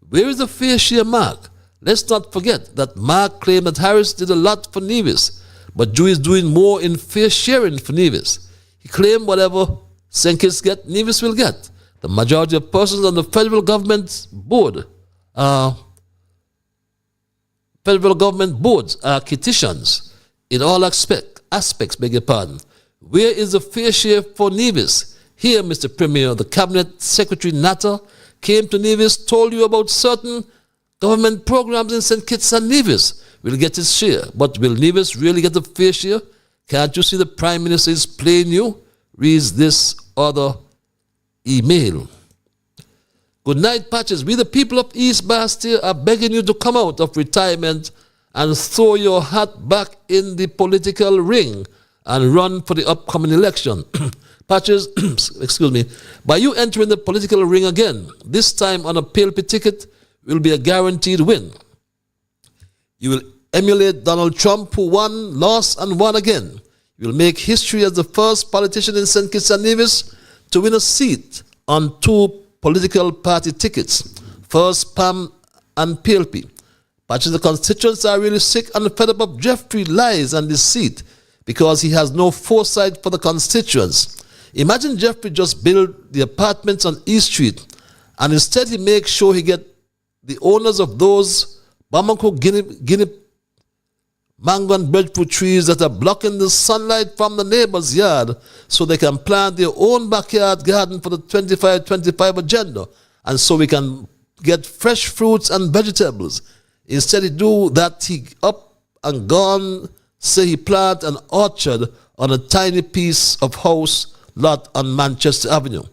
Where is the fair share, Mark? Let's not forget that Mark claimed that Harris did a lot for Nevis, but Dewey is doing more in fair sharing for Nevis. He claimed whatever St. Kitts get, Nevis will get. The majority of persons on the federal government board federal government boards are Kittitians in all aspects, beg your pardon. Where is the fair share for Nevis? Here, Mr. Premier, the Cabinet Secretary Natter came to Nevis, told you about certain government programs in St. Kitts and Nevis. Will get his share, but will Nevis really get the fair share? Can't you see the Prime Minister is playing you? Reads this other email. Good night, Patches. We, the people of East Bastille, are begging you to come out of retirement and throw your hat back in the political ring and run for the upcoming election. Patches, excuse me, by you entering the political ring again, this time on a PLP ticket, will be a guaranteed win. You will emulate Donald Trump, who won, lost, and won again. You will make history as the first politician in St. Kitts and Nevis to win a seat on 2 political party tickets, first PAM and PLP. Patches, the constituents are really sick and fed up of Jeffrey lies and deceit because he has no foresight for the constituents. Imagine Jeffrey just build the apartments on East Street and instead he makes sure he get the owners of those Bamako Guinea mango and breadfruit trees that are blocking the sunlight from the neighbor's yard so they can plant their own backyard garden for the 25-25 agenda, and so we can get fresh fruits and vegetables. Instead he do that, he up and gone, say he plant an orchard on a tiny piece of house lot on Manchester Avenue.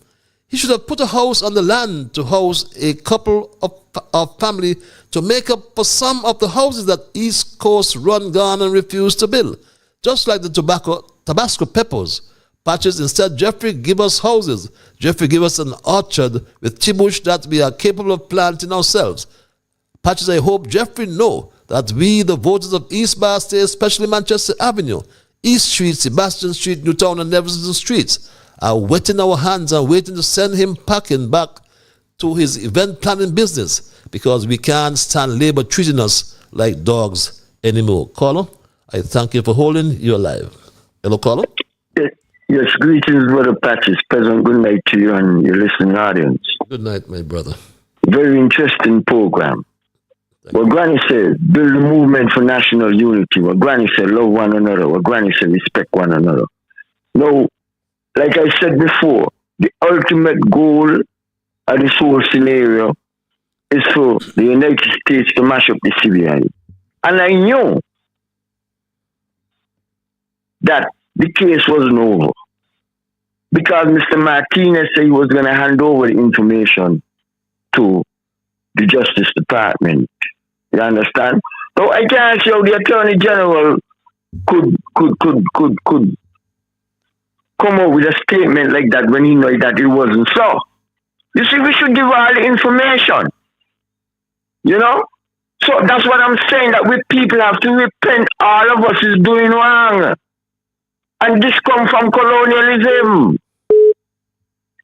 He should have put a house on the land to house a couple of family to make up for some of the houses that East Coast run gone and refuse to build. Just like the Tabasco peppers. Patches, instead, Jeffrey give us houses. Jeffrey give us an orchard with tea-bush that we are capable of planting ourselves. Patches, I hope Jeffrey know that we, the voters of East Bastille, especially Manchester Avenue, East Street, Sebastian Street, Newtown, and Nevis Streets, are wetting our hands and waiting to send him packing back to his event planning business because we can't stand Labour treating us like dogs anymore. Caller, I thank you for holding your live. Hello, caller? Yes, greetings, Brother Patches. Pleasant good night to you and your listening audience. Good night, my brother. Very interesting program. What Granny said, build a movement for national unity. What Granny said, love one another. What Granny said, respect one another. No, like I said before, the ultimate goal of this whole scenario is for the United States to mash up the CBI. And I know that the case wasn't over because Mr. Martinez said he was going to hand over the information to the Justice Department. You understand? So I can't see how the Attorney General could come up with a statement like that when he knows that it wasn't so. You see, we should give all the information. You know? So that's what I'm saying, that we people have to repent. All of us is doing wrong. And this comes from colonialism.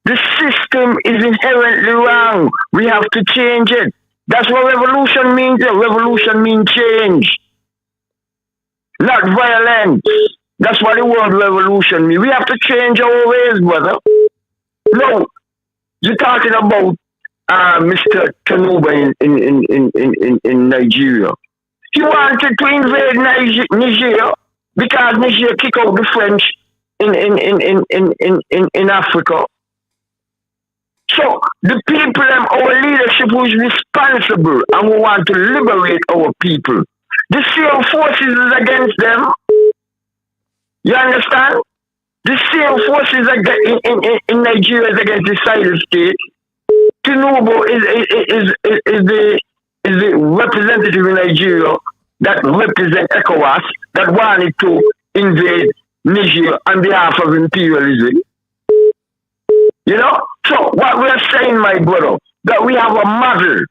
The system is inherently wrong. We have to change it. That's what revolution means. Revolution means change, not violence. That's what the word revolution means. We have to change our ways, brother. No, you're talking about Mr. Tanuba in Nigeria. He wanted to invade Nigeria because Nigeria kicked out the French in Africa. So the people and our leadership who is responsible and who want to liberate our people, the same forces is against them. You understand? The same forces in Nigeria is against the Sahel state. Tinubu is the representative in Nigeria that represents ECOWAS that wanted to invade Niger on behalf of imperialism. You know? So what we are saying, my brother, that we have a model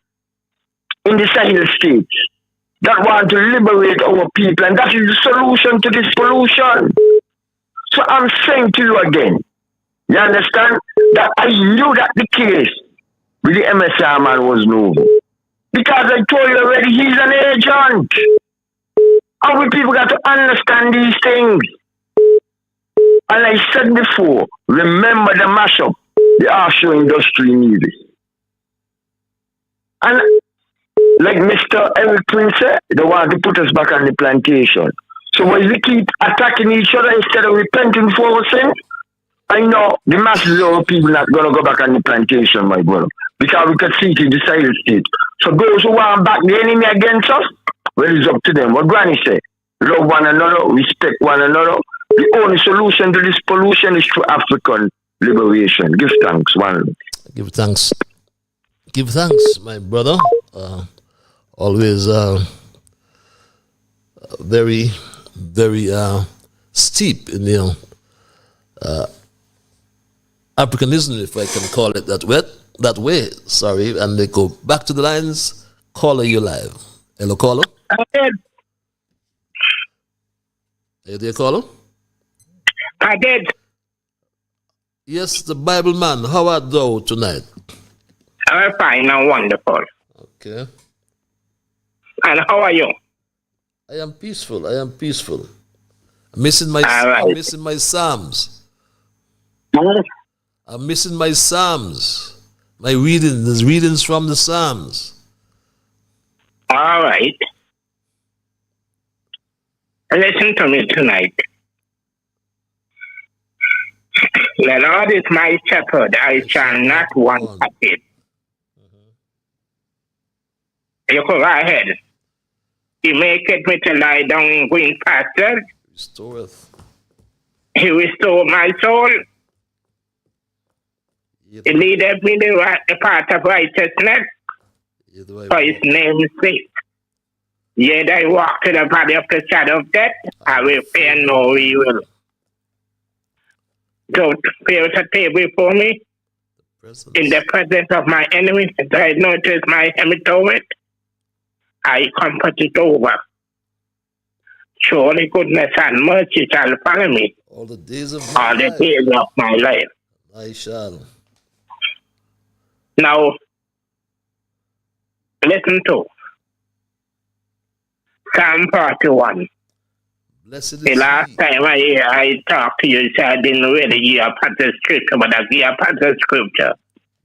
in the Sahel states that want to liberate our people, and that is the solution to this pollution. So I'm saying to you again, you understand, that I knew that the case with the MSR man was novel. Because I told you already, he's an agent. And we people got to understand these things. And I said before, remember the mashup the offshore industry needed. And like Mr. Eric Prince said, they want to put us back on the plantation. So when we keep attacking each other instead of repenting for our sins, I know the masses of our people not going to go back on the plantation, my brother. Because we can see it in the Sahel state. So those who want back the enemy against us, well, it's up to them. What Granny said, love one another, respect one another. The only solution to this pollution is through African liberation. Give thanks, one. Give thanks. Give thanks, my brother. Always very, very steep in the Africanism, if I can call it that way. Sorry, and they go back to the lines. Caller, you live. Hello, caller. I did. Caller? I did. Yes, the Bible man. How art thou tonight? I'm fine and wonderful. Okay. And how are you? I am peaceful. I'm missing my Psalms. I'm missing my Psalms. My reading. There's readings from the Psalms. All right. Listen to me tonight. The Lord is my shepherd, I shall not want it. You go ahead. He maketh me to lie down in green pastures. Restoreth. He restored my soul. He leadeth me the path of righteousness for his name's sake. Yet I walk to the valley of the shadow of death, I will fear no evil. Don't prepare a table before me in the presence of my enemies. I notice my hematoid. I comfort it over. Surely goodness and mercy shall follow me all the days of my life. I shall. Now, listen to Psalm 41. The last time I talked to you, I didn't really hear a part of scripture, but I hear a part of scripture.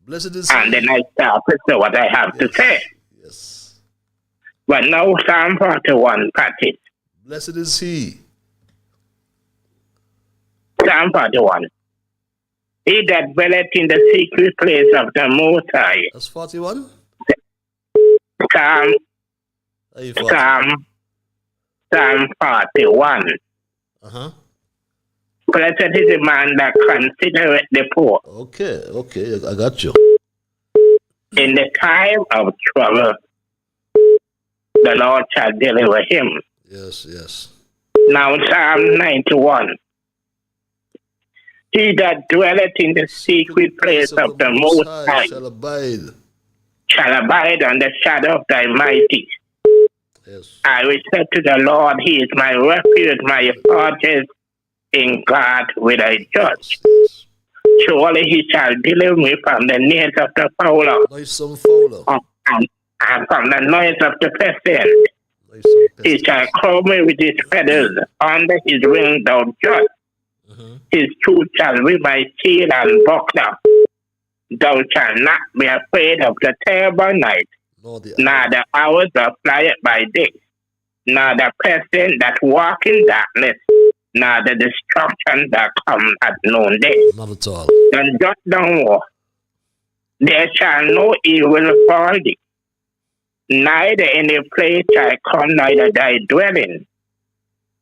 And then I start to say what I have to say. Yes. But now Psalm 41, Patrick. Blessed is he. Psalm 41. He that dwelleth in the secret place of the Most High. That's 41? Psalm 41. Uh-huh. Blessed is the man that considereth the poor. Okay, I got you. In the time of trouble, the Lord shall deliver him. Yes, yes. Now Psalm 91. He that dwelleth in the secret place of the Most High shall abide under the shadow of thy mighty. Yes. I will say to the Lord, he is my refuge, my fortress, in God will I judge. Surely he shall deliver me from the snares of the fowler, and from the noise of the pestilence. He shall cover me with his feathers, under his wings thou judge. His truth shall be my shield and buckler. Thou shalt not be afraid of the terrible night, nor the hours that flieth by day, nor the pestilence that walk in darkness, nor the destruction that come at noonday. Not at all. Then jot down war. There shall no evil fall thee, neither any plague shall come neither thy dwelling.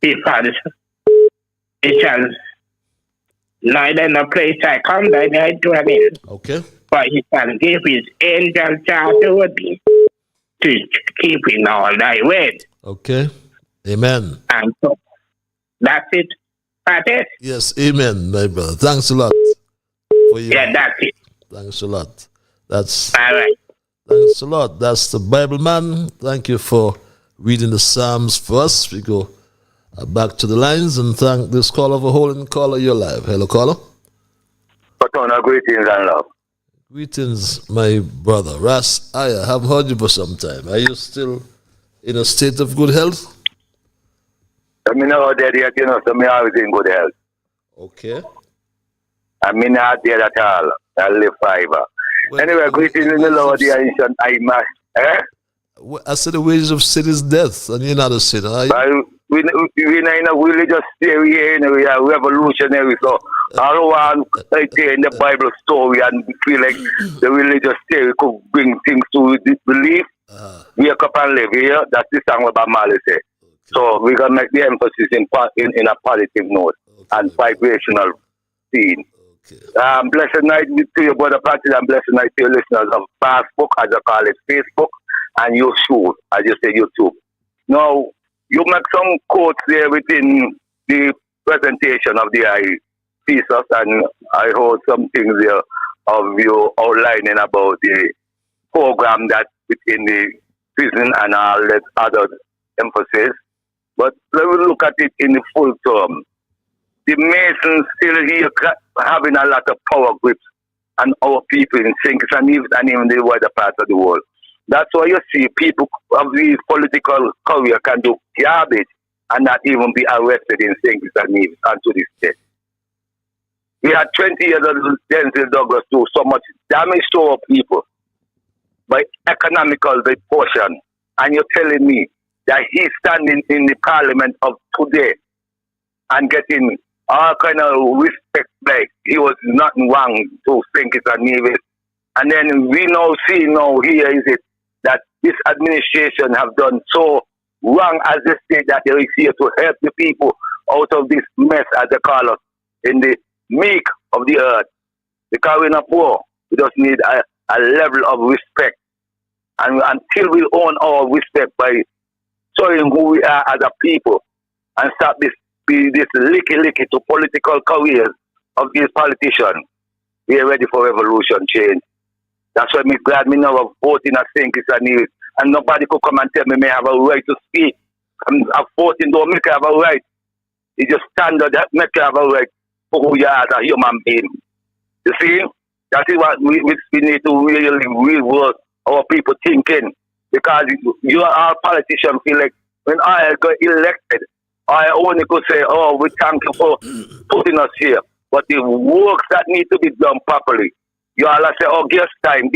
Because it shall neither no place shall come neither thy dwelling. Okay. For he shall give his angel charge over thee to keep in all thy ways. Okay. Amen. And so that's it. That's it. Yes, amen, my brother. Thanks a lot for you. Yeah, that's it. Thanks a lot. That's all right. Thanks a lot. That's the Bible man. Thank you for reading the Psalms for us. We go back to the lines and thank this caller for holding. Caller, you're live. Hello, caller. Patona, greetings and love. Greetings, my brother. Ras, I haven't heard you for some time. Are you still in a state of good health? I'm not dead yet, so I'm always in good health. Okay. I'm not dead at all. I live fiber. Anyway, greetings in the Lord, the ancient I must. I said the wages of sin is death, and you're not a sinner, are you? We're not in a religious theory here, we are revolutionary, so I don't want like in the Bible story and feel like the religious theory could bring things to belief. Wake up and live here. That's the song what Marley said. So we're gonna make the emphasis in a positive note and vibrational scene. Blessed night to your brother Patrick and blessed night to your listeners of Facebook, as I call it, Facebook, and YouTube, as you say, YouTube. Now, you make some quotes there within the presentation of the thesis, and I heard some things there of you outlining about the program that within the prison and all that other emphasis. But let me look at it in the full term. The Masons still here having a lot of power grips and our people in St. Kitts and Nevis and even the wider parts of the world. That's why you see people of these political career can do garbage and not even be arrested in St. Kitts and Nevis and to this day. We had 20 years of Denzel Douglas do so much damage to our people by economical portion. And you're telling me that he's standing in the parliament of today and getting all kind of respect, like he was nothing wrong to St. Kitts and Nevis. And then we now see here is it that this administration have done so wrong as they say that they are here to help the people out of this mess, as they call us, in the meek of the earth. Because we're not poor, we just need a level of respect. And until we own our respect by showing who we are as a people and stop this licky to political careers of these politicians, we are ready for revolution change. That's why I'm glad me now of voting at St. Kitts and Nevis. And nobody could come and tell me I have a right to speak. I'm voting don't make you have a right. It's just standard that make you have a right for who you are as a human being. You see? That is what we need to really rework our people thinking. Because you are politicians feel like when I got elected, I only could say, oh, we thank you for putting us here. But the works that need to be done properly, you all say, oh, give time.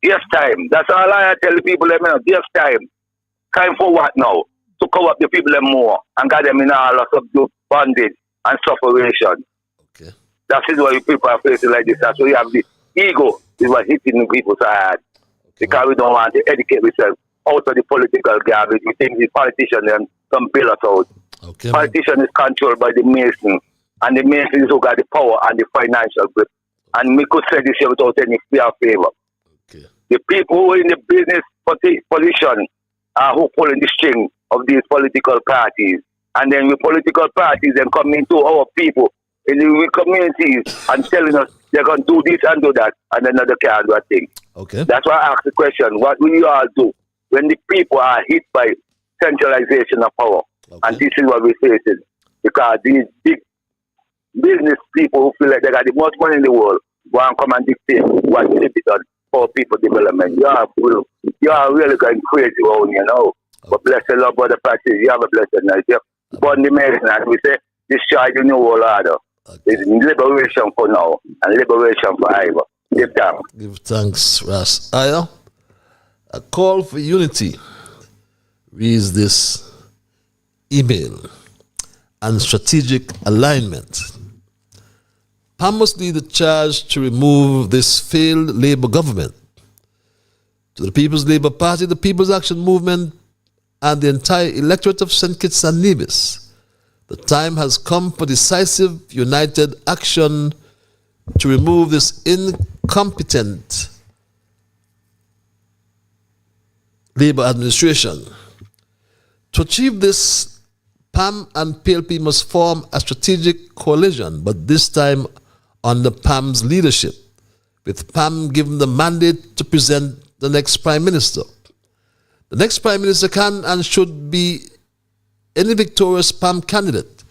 That's all I tell the people, give time. Time for what now? To cover up the people more and get them in all of bondage and sufferation. Okay. That is why people are facing like this. That's why you have the ego is what hitting the people's head. Because we don't want to educate ourselves out of the political garbage. We think the politicians then come bail us out. Okay. Politician is controlled by the Mason, and the Masons who got the power and the financial grip. And we could say this here without any fear or favor. Okay. The people who are in the business position who pulling the string of these political parties. And then the political parties then coming to our people in the communities and telling us they're going to do this and do that, and then they can't do a thing. Okay. That's why I asked the question, what will you all do when the people are hit by centralization of power? Okay. And this is what we're facing. Because these big business people who feel like they got the most money in the world go and come and dictate what should be done for people development. You are really going crazy around, you know. But bless the Lord, brother Patrick. You have a blessed night. You born the medicine, as we say, destroy the new world order. It's liberation for now and liberation forever. Give thanks. Give thanks, Ras. Aya, a call for unity reads this email and strategic alignment. PAM must lead the charge to remove this failed Labour government. To the People's Labour Party, the People's Action Movement, and the entire electorate of St. Kitts and Nevis, the time has come for decisive, united action to remove this incompetent Labour administration. To achieve this, PAM and PLP must form a strategic coalition, but this time under PAM's leadership, with PAM given the mandate to present the next Prime Minister. The next Prime Minister can and should be any victorious PAM candidate,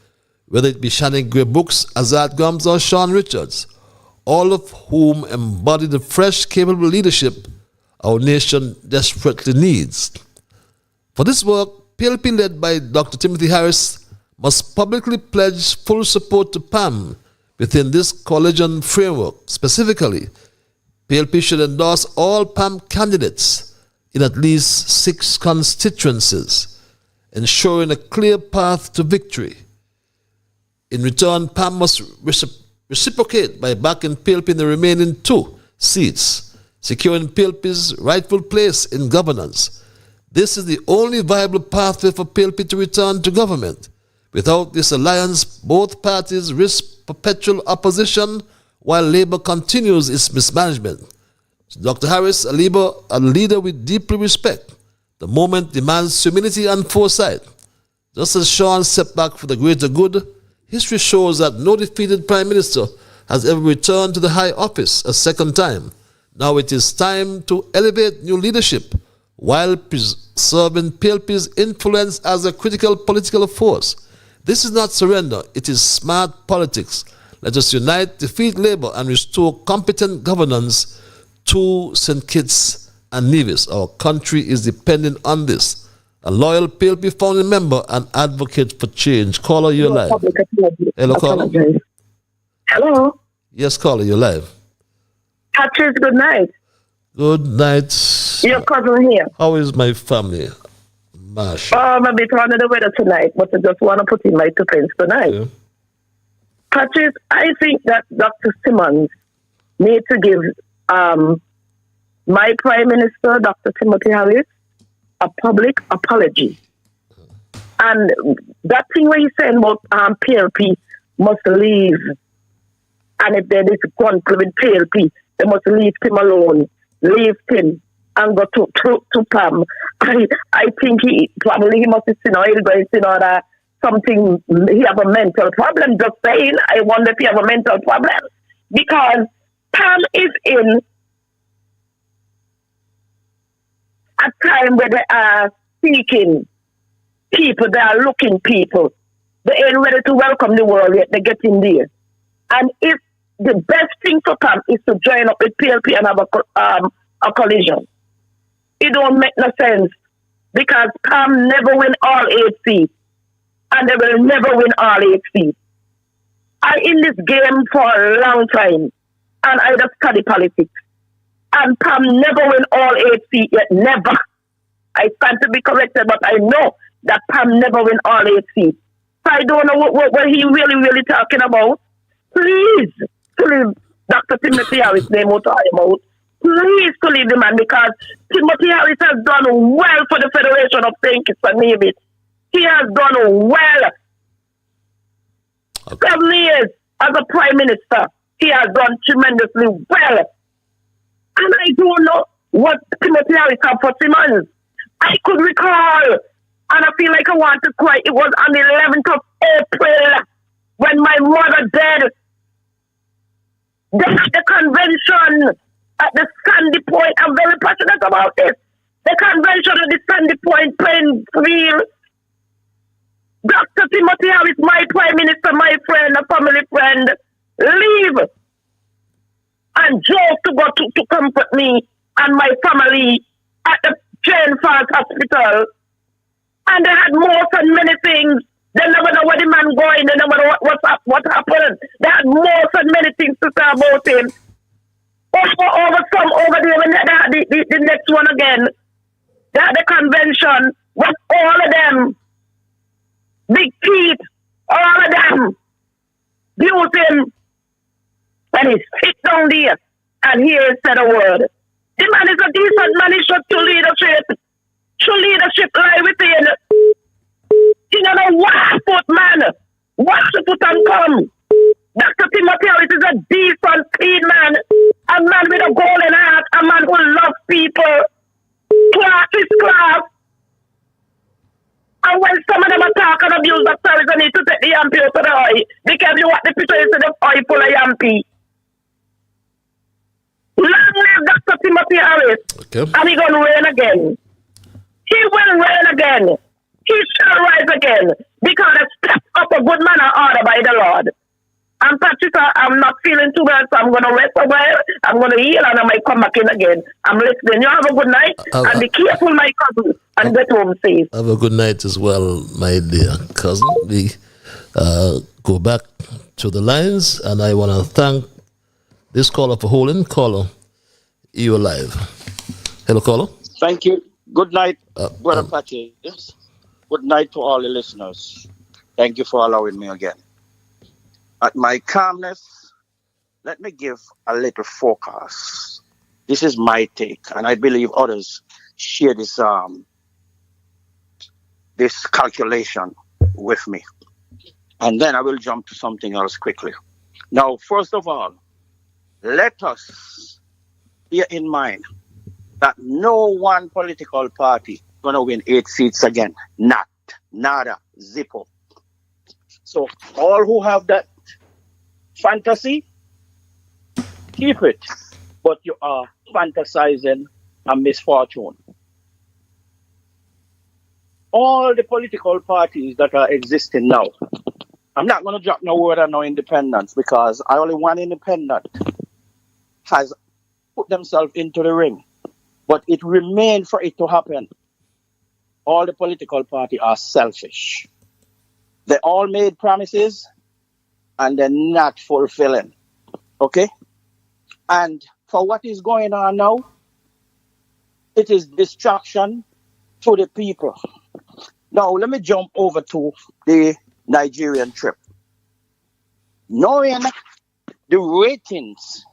whether it be Shannon Gray Brooks, Azad Gums, or Sean Richards, all of whom embody the fresh, capable leadership our nation desperately needs. For this work, PLP, led by Dr. Timothy Harris, must publicly pledge full support to PAM within this coalition framework. Specifically, PLP should endorse all PAM candidates in at least 6 constituencies, ensuring a clear path to victory. In return, PAM must reciprocate by backing PLP in the remaining 2 seats, securing PLP's rightful place in governance. This is the only viable pathway for PLP to return to government. Without this alliance, both parties risk perpetual opposition while Labour continues its mismanagement. Dr. Harris, a leader we deeply respect, the moment demands humility and foresight. Just as Sean stepped back for the greater good, history shows that no defeated Prime Minister has ever returned to the high office a second time. Now it is time to elevate new leadership while preserving PLP's influence as a critical political force. This is not surrender, it is smart politics. Let us unite, defeat Labour, and restore competent governance to St. Kitts and Nevis. Our country is dependent on this. A loyal PLP founding member and advocate for change. Caller, you're live. Hello, caller. Hello. Yes, caller, you're live. Patrice, good night. Good night. Your cousin here. How is my family? Mash. I'm a bit under the weather tonight, but I just want to put in my 2 pence tonight. Yeah. Patrice, I think that Dr. Simmons needs to give my Prime Minister, Dr. Timothy Harris, a public apology. And that thing where he's saying about PLP must leave, and if there is conflict with PLP, they must leave him alone, leave him, and go to PAM. I think he must have seen that something, he have a mental problem. Just saying, I wonder if he have a mental problem. Because PAM is in a time where they are seeking people, they are looking people. They ain't ready to welcome the world yet, they're getting there. And if the best thing for PAM is to join up with PLP and have a collision, it don't make no sense. Because PAM never win all 8 seats. And they will never win all 8 seats. I'm in this game for a long time. And I just study politics. And PAM never win all 8 seats yet. Never. I stand to be corrected, but I know that PAM never win all 8 seats. So I don't know what he really talking about. Please, to leave Dr. Timothy Harris' name out of him out. Please to leave the man, because Timothy Harris has done well for the Federation of St. Kitts and Nevis. He has done well. 7 years as a Prime Minister, he has done tremendously well. And I don't know what Timothy Harris have for Simmons. I could recall, and I feel like I want to cry. It was on the 11th of April when my mother died. Then at the convention at the Sandy Point, I'm very passionate about this. The convention at the Sandy Point, Plainfield. Dr. Timothy Harris, my prime minister, my friend, a family friend, leave and drove to go to comfort me and my family at the Jane Falls Hospital. And they had more than many things. They never know where the man going. They never know what happened. They had more than many things to say about him. Over there, when they had the next one again, they had the convention with all of them. Big Pete, all of them, abuse him. And he sit down there and here said a word. The man is a decent man, he should to leadership. True leadership lie within. You know, wash foot man. Wash the foot and come. Dr. Timothy Harris is a decent, clean man. A man with a golden heart. A man who loves people. Class is class. And when some of them attack and abuse Dr. Harris, they need to take the yampy out of the eye. Because you want the picture instead of eye full of yampy. Long live Dr. Timothy Harris. Okay. And he's going to reign again. He will reign again. He shall rise again. Because a step up a good man and order by the Lord. And Patricia, I'm not feeling too well, so I'm going to rest a while. I'm going to heal and I might come back in again. I'm listening. You have a good night. And be careful, my cousin. And get home safe. Have a good night as well, my dear cousin. We go back to the lines, and I want to thank this caller for holding. Caller, you're live. Hello, caller. Thank you. Good night, Brother Patrick. Yes. Good night to all the listeners. Thank you for allowing me again. At my calmness, let me give a little forecast. This is my take, and I believe others share this calculation with me. And then I will jump to something else quickly. Now, first of all, let us bear in mind that no one political party is going to win 8 seats again. Nada, zippo. So all who have that fantasy, keep it. But you are fantasizing a misfortune. All the political parties that are existing now, I'm not going to drop no word on no independence because only one independent has put themselves into the ring. But it remained for it to happen. All the political parties are selfish. They all made promises and they're not fulfilling. Okay? And for what is going on now, it is distraction to the people. Now, let me jump over to the Nigerian trip. Knowing the ratings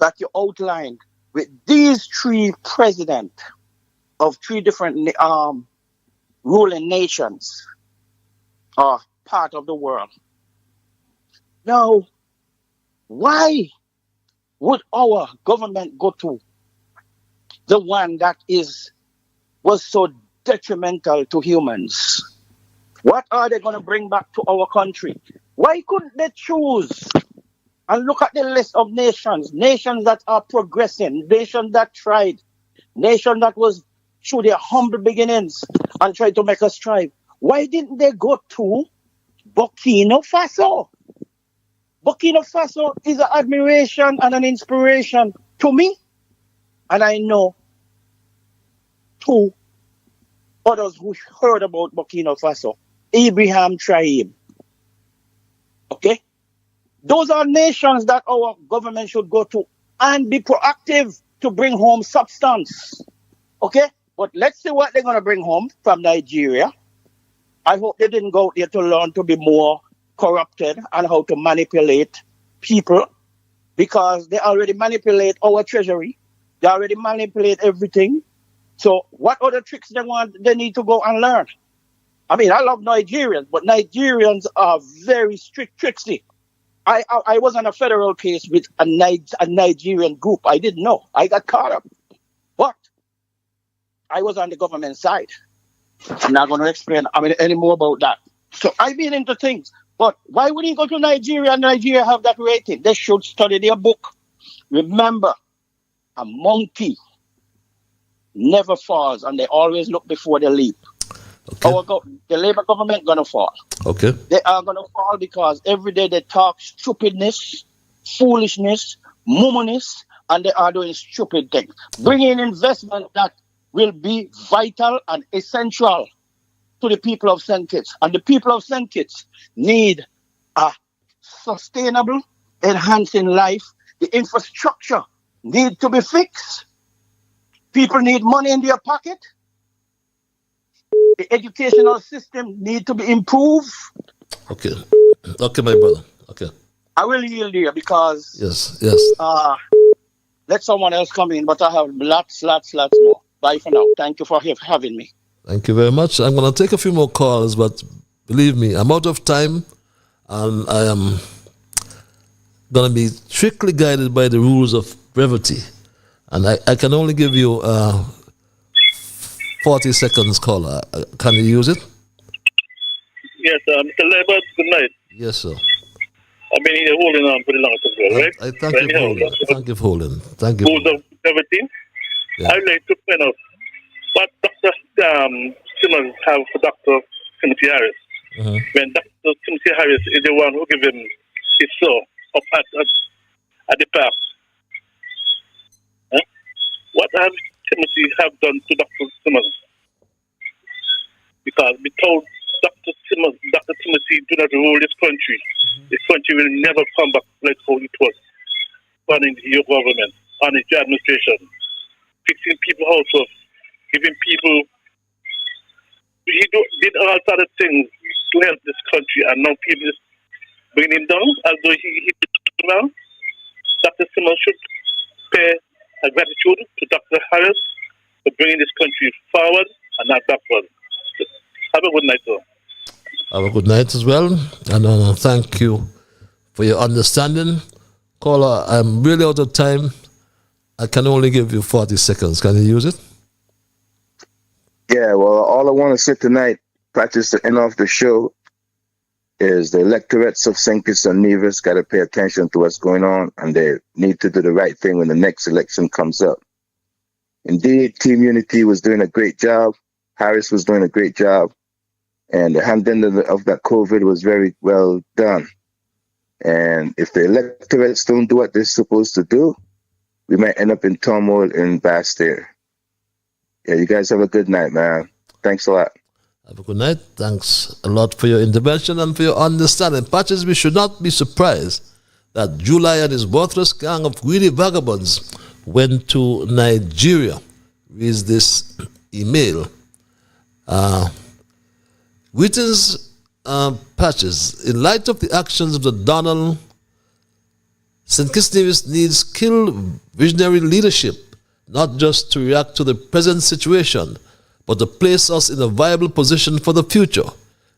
that you outlined with these 3 presidents of 3 different ruling nations or part of the world. Now, why would our government go to the one that was so detrimental to humans? What are they going to bring back to our country? Why couldn't they choose and look at the list of nations that are progressing, nations that tried, nations that was through their humble beginnings and tried to make us strive? Why didn't they go to Burkina Faso? Burkina Faso is an admiration and an inspiration to me. And I know 2 others who heard about Burkina Faso. Abraham Traib. Okay? Those are nations that our government should go to and be proactive to bring home substance. Okay? But let's see what they're going to bring home from Nigeria. I hope they didn't go there to learn to be more corrupted and how to manipulate people, because they already manipulate our treasury. They already manipulate everything. So what other tricks they need to go and learn? I mean, I love Nigerians, but Nigerians are very tricksy. I was on a federal case with a Nigerian group. I didn't know. I got caught up. But I was on the government side. I'm not going to explain any more about that. So I've been into things. But why would he go to Nigeria and Nigeria have that rating? They should study their book. Remember, a monkey never falls, and they always look before they leap. Okay. The Labour government going to fall. Okay. They are going to fall because every day they talk stupidness, foolishness, mumminess, and they are doing stupid things. Bring in investment that will be vital and essential to the people of St. Kitts. And the people of St. Kitts need a sustainable, enhancing life. The infrastructure need to be fixed. People need money in their pocket. The educational system need to be improved. Okay. Okay, my brother. Okay. I will yield here because yes. Let someone else come in, but I have lots more. Bye for now. Thank you for having me. Thank you very much. I'm going to take a few more calls, but believe me, I'm out of time, and I am going to be strictly guided by the rules of brevity. And I can only give you 40 seconds, caller. Can you use it? Yes, Mr. Liburd, good night. Yes, sir. I've been here holding on pretty long as well, right? I thank you for holding. Thank you for holding. Thank you. Rules of brevity. Yeah. I'd like to point out what Dr. Simmons have for Dr. Timothy Harris. Mm-hmm. When Dr. Timothy Harris is the one who gave him his saw up at the park. Huh? What have Timothy have done to Dr. Simmons? Because we told Dr. Timothy do not rule this country. This country will never come back like how it was running your government, on your administration, fixing people households, giving people. He did all sort of things to help this country, and now people is bringing him down as though he did now. Dr. Simmons should pay a gratitude to Dr. Harris for bringing this country forward and not backward. Have a good night, sir. Have a good night as well, and thank you for your understanding. Caller, I'm really out of time. I can only give you 40 seconds. Can you use it? Yeah, well, all I want to say tonight, practice the end of the show, is the electorates of St. Kitts and Nevis got to pay attention to what's going on, and they need to do the right thing when the next election comes up. Indeed, Team Unity was doing a great job. Harris was doing a great job. And the handling of that COVID was very well done. And if the electorates don't do what they're supposed to do, we might end up in turmoil in Bastille. Yeah, you guys have a good night, man. Thanks a lot. Have a good night. Thanks a lot for your intervention and for your understanding. Patches, we should not be surprised that July and his worthless gang of greedy vagabonds went to Nigeria. Reads this email. Greetings, Patches. In light of the actions of the Donald, St. Kitts Nevis needs skilled visionary leadership, not just to react to the present situation, but to place us in a viable position for the future.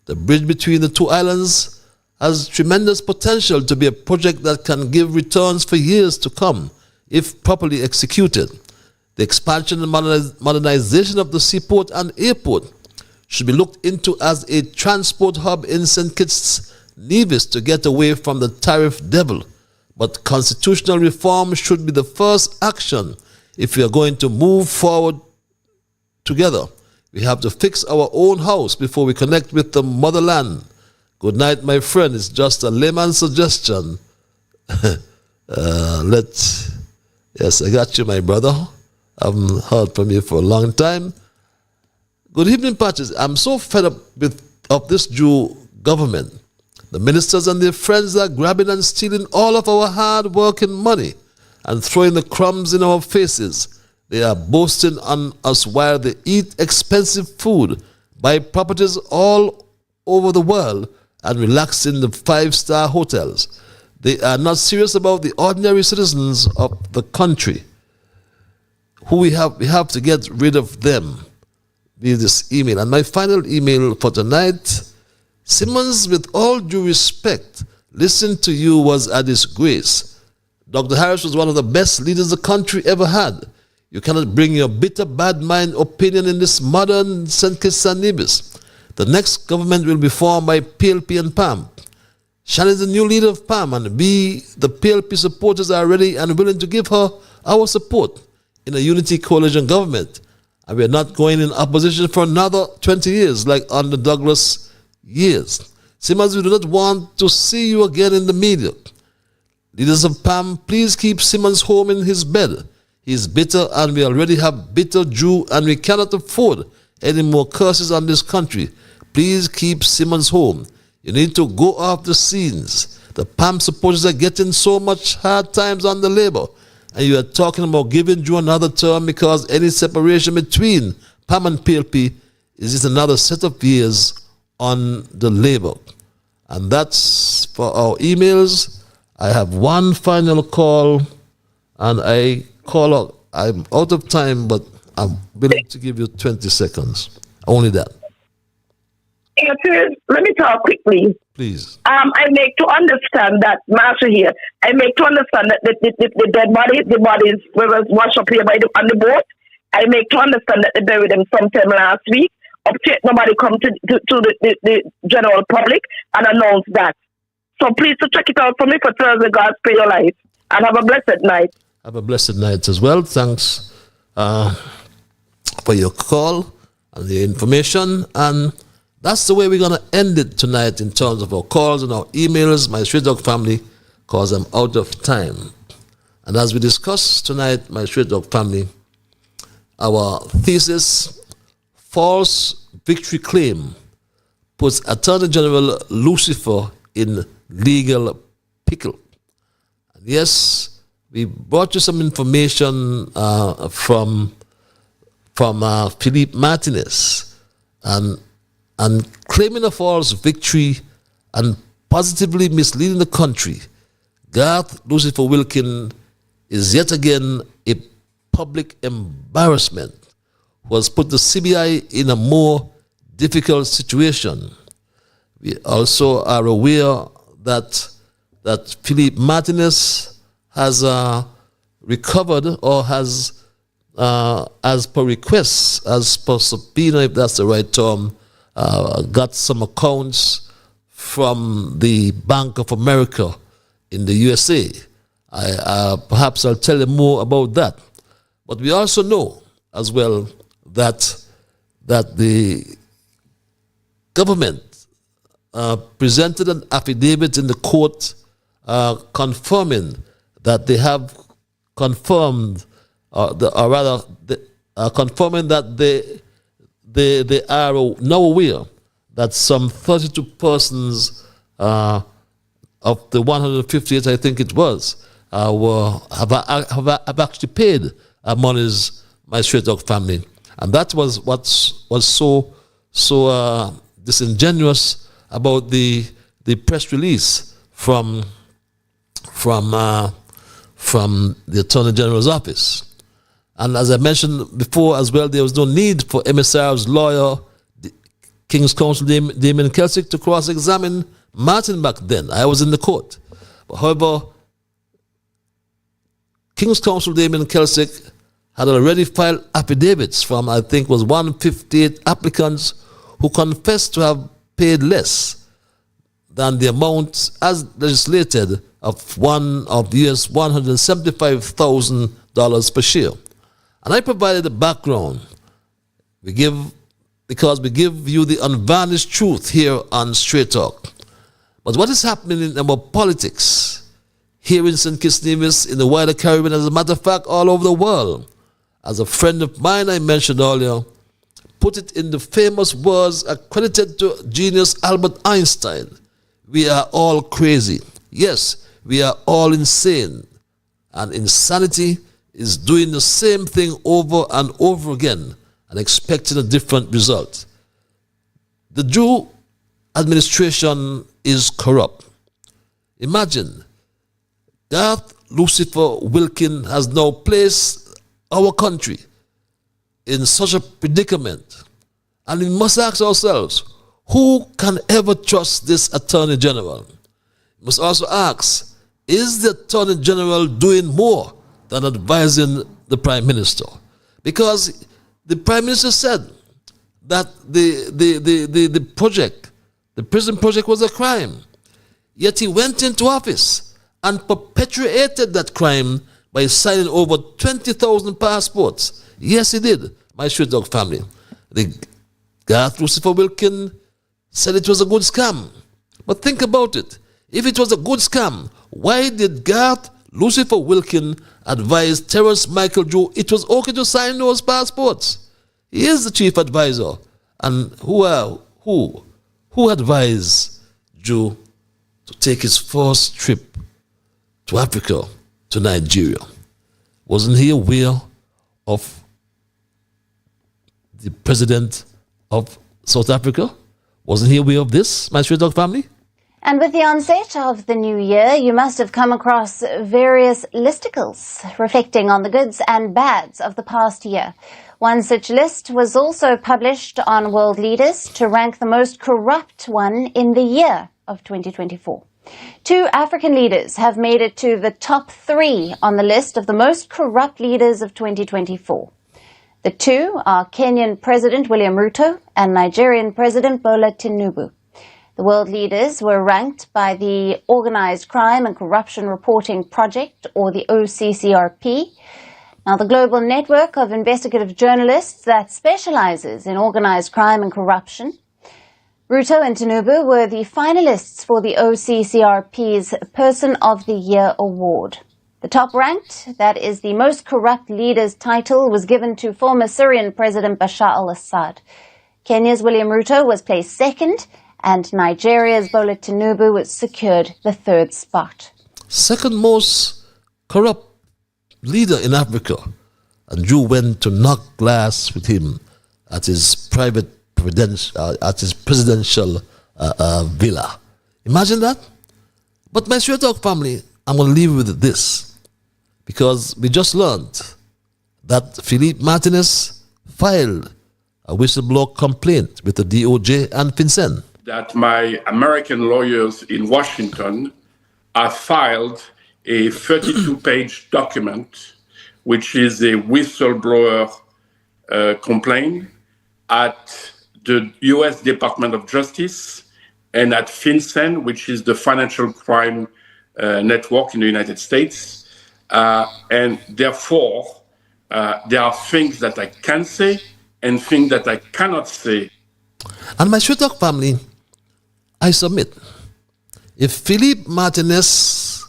The bridge between the two islands has tremendous potential to be a project that can give returns for years to come, if properly executed. The expansion and modernization of the seaport and airport should be looked into as a transport hub in St. Kitts Nevis to get away from the tariff devil. But constitutional reform should be the first action if we are going to move forward together. We have to fix our own house before we connect with the motherland. Good night, my friend. It's just a layman's suggestion. Yes, I got you, my brother. I haven't heard from you for a long time. Good evening, Patches. I'm so fed up of this Jew government. The ministers and their friends are grabbing and stealing all of our hard-working money and throwing the crumbs in our faces. They are boasting on us while they eat expensive food, buy properties all over the world, and relax in the five-star hotels. They are not serious about the ordinary citizens of the country. Who we have to get rid of them. Read this email. And my final email for tonight. Simmons, with all due respect, listening to you was a disgrace. Dr. Harris was one of the best leaders the country ever had. You cannot bring your bitter, bad mind opinion in this modern St. Kitts and Nevis. The next government will be formed by PLP and PAM. Shan is the new leader of PAM, and we, the PLP supporters, are ready and willing to give her our support in a unity coalition government. And we are not going in opposition for another 20 years like under Douglas years. Simmons, we do not want to see you again in the media. Leaders of PAM, please keep Simmons home in his bed. He is bitter, and we already have bitter Jew, and we cannot afford any more curses on this country. Please keep Simmons home. You need to go off the scenes. The PAM supporters are getting so much hard times on the labor, and you are talking about giving Jew another term because any separation between PAM and PLP is just another set of years on the labor. And that's for our emails. I have one final call, and I'm out of time, but I'm willing to give you 20 seconds. Only that. Let me talk quickly. Please. I make to understand that, Master here, I make to understand that the dead bodies were washed up here on the boat. I make to understand that they buried them sometime last week. Update nobody come to the general public and announce that. So please to check it out for me for Thursday. God spare your life. And have a blessed night. Have a blessed night as well. Thanks for your call and the information. And that's the way we're going to end it tonight in terms of our calls and our emails, my Straight Dog family, because I'm out of time. And as we discuss tonight, my Straight Dog family, our thesis, false victory claim, puts Attorney General Lucifer in legal pickle. And yes, we brought you some information from Philippe Martinez, and claiming a false victory and positively misleading the country. Garth Lucifer Wilkin is yet again a public embarrassment, who has put the CBI in a more difficult situation. We also are aware that Philippe Martinez has recovered, or has, as per request, as per subpoena, if that's the right term, got some accounts from the Bank of America in the USA. Perhaps I'll tell you more about that. But we also know as well that the government presented an affidavit in the court confirming that they have confirmed, confirming that they are now aware that some 32 persons of the 158, I think it was, have actually paid monies, my Straight Dog family. And that was what was so disingenuous about the press release from the Attorney General's office. And as I mentioned before as well, there was no need for MSR's lawyer, King's Counsel Damien Kelsick, to cross-examine Martin back then. I was in the court. But however, King's Counsel Damien Kelsick had already filed affidavits from, I think, was 158 applicants who confessed to have paid less than the amount as legislated of US $175,000 per share. And I provided the background. Because we give you the unvarnished truth here on Straight Talk. But what is happening in our politics here in St. Kitts Nevis, in the wider Caribbean, as a matter of fact, all over the world? As a friend of mine I mentioned earlier, put it in the famous words accredited to genius Albert Einstein: we are all crazy. Yes, we are all insane. And insanity is doing the same thing over and over again and expecting a different result. The Jew administration is corrupt. Imagine, Garth Lucifer Wilkin has now placed our country in such a predicament. And we must ask ourselves, who can ever trust this Attorney General? We must also ask, is the Attorney General doing more than advising the Prime Minister? Because the Prime Minister said that the project, the prison project, was a crime. Yet he went into office and perpetuated that crime by signing over 20,000 passports. Yes, he did, my Street Dog family. The Garth Lucifer Wilkin said it was a good scam. But think about it. If it was a good scam, why did Garth Lucifer Wilkin advise Terence Michael Drew it was okay to sign those passports? He is the chief advisor. And who advised Drew to take his first trip to Africa, to Nigeria? Wasn't he aware of the president of South Africa? Wasn't he aware of this, my Street Dog family? And with the onset of the new year, you must have come across various listicles reflecting on the goods and bads of the past year. One such list was also published on World Leaders to rank the most corrupt one in the year of 2024. 2 African leaders have made it to the top 3 on the list of the most corrupt leaders of 2024. The 2 are Kenyan President William Ruto and Nigerian President Bola Tinubu. The world leaders were ranked by the Organized Crime and Corruption Reporting Project, or the OCCRP. Now, the global network of investigative journalists that specializes in organized crime and corruption. Ruto and Tinubu were the finalists for the OCCRP's Person of the Year Award. The top ranked, that is the most corrupt leaders title, was given to former Syrian President Bashar al-Assad. Kenya's William Ruto was placed second, and Nigeria's Bola Tinubu secured the 3rd spot. Second most corrupt leader in Africa. And Drew went to knock glass with him at his presidential villa. Imagine that. But my Street Dog family, I'm going to leave you with this, because we just learned that Philippe Martinez filed a whistleblower complaint with the DOJ and FinCEN. That my American lawyers in Washington have filed a 32-page document, which is a whistleblower complaint at the U.S. Department of Justice and at FinCEN, which is the financial crime network in the United States. And therefore, there are things that I can say and things that I cannot say. And my Street Dog family, I submit, if Philippe Martinez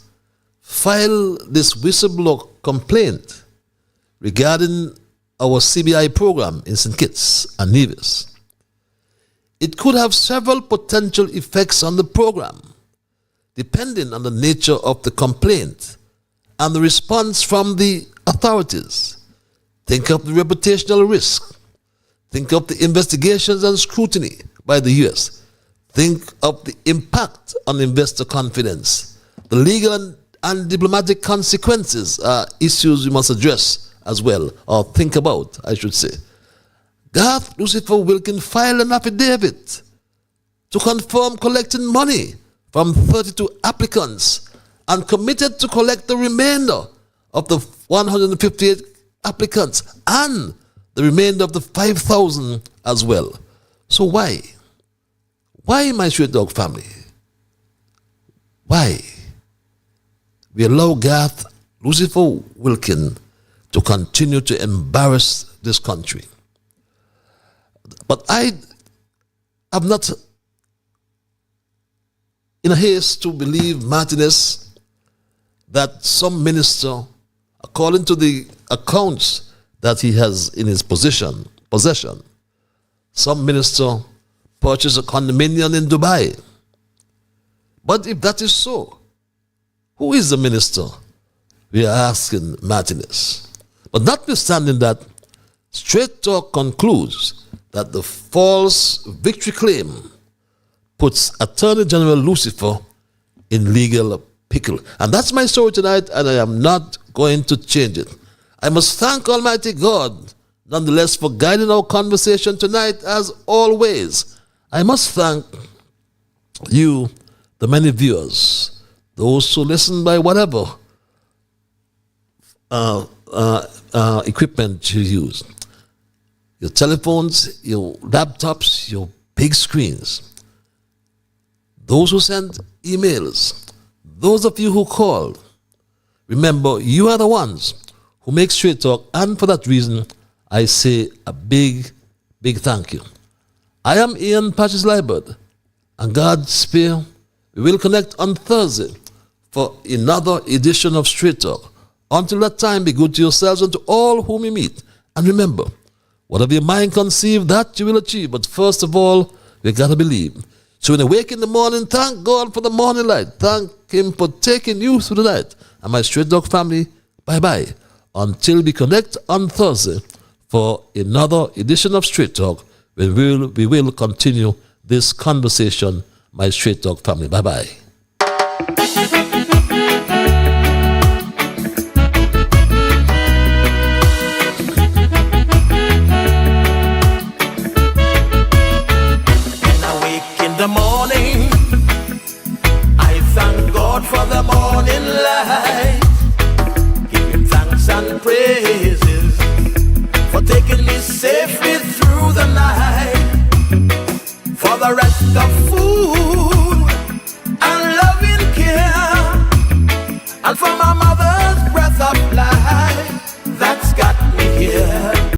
filed this whistleblower complaint regarding our CBI program in St. Kitts and Nevis, it could have several potential effects on the program, depending on the nature of the complaint and the response from the authorities. Think of the reputational risk. Think of the investigations and scrutiny by the U.S. Think of the impact on investor confidence. The legal and diplomatic consequences are issues we must address as well, or think about, I should say. Garth Lucifer Wilkin filed an affidavit to confirm collecting money from 32 applicants and committed to collect the remainder of the 158 applicants and the remainder of the 5,000 as well. So why? Why, my Street Dog family? Why? We allow Garth Lucifer Wilkin to continue to embarrass this country. But I am not in a haste to believe Martinez that some minister, according to the accounts that he has in his possession, some minister purchased a condominium in Dubai. But if that is so, who is the minister? We are asking Martinez. But notwithstanding that, Straight Talk concludes that the false victory claim puts Attorney General Lucifer in legal pickle. And that's my story tonight, and I am not going to change it. I must thank Almighty God, nonetheless, for guiding our conversation tonight, as always. I must thank you, the many viewers, those who listen by whatever equipment you use. Your telephones, your laptops, your big screens. Those who send emails, those of you who called, remember, you are the ones who make Straight Talk, and for that reason, I say a big, big thank you. I am Ian Patches Liburd, and God's spare, we will connect on Thursday for another edition of Straight Talk. Until that time, be good to yourselves and to all whom you meet. And remember, whatever your mind conceive, that you will achieve. But first of all, you got to believe. So when you wake in the morning, thank God for the morning light. Thank Him for taking you through the night. And my Straight Talk family, bye-bye. Until we connect on Thursday for another edition of Straight Talk, we will continue this conversation, my Straight Talk family. Bye-bye. The morning, I thank God for the morning light. Give Him thanks and praises for taking me safely through the night. For the rest of food and loving care, and for my mother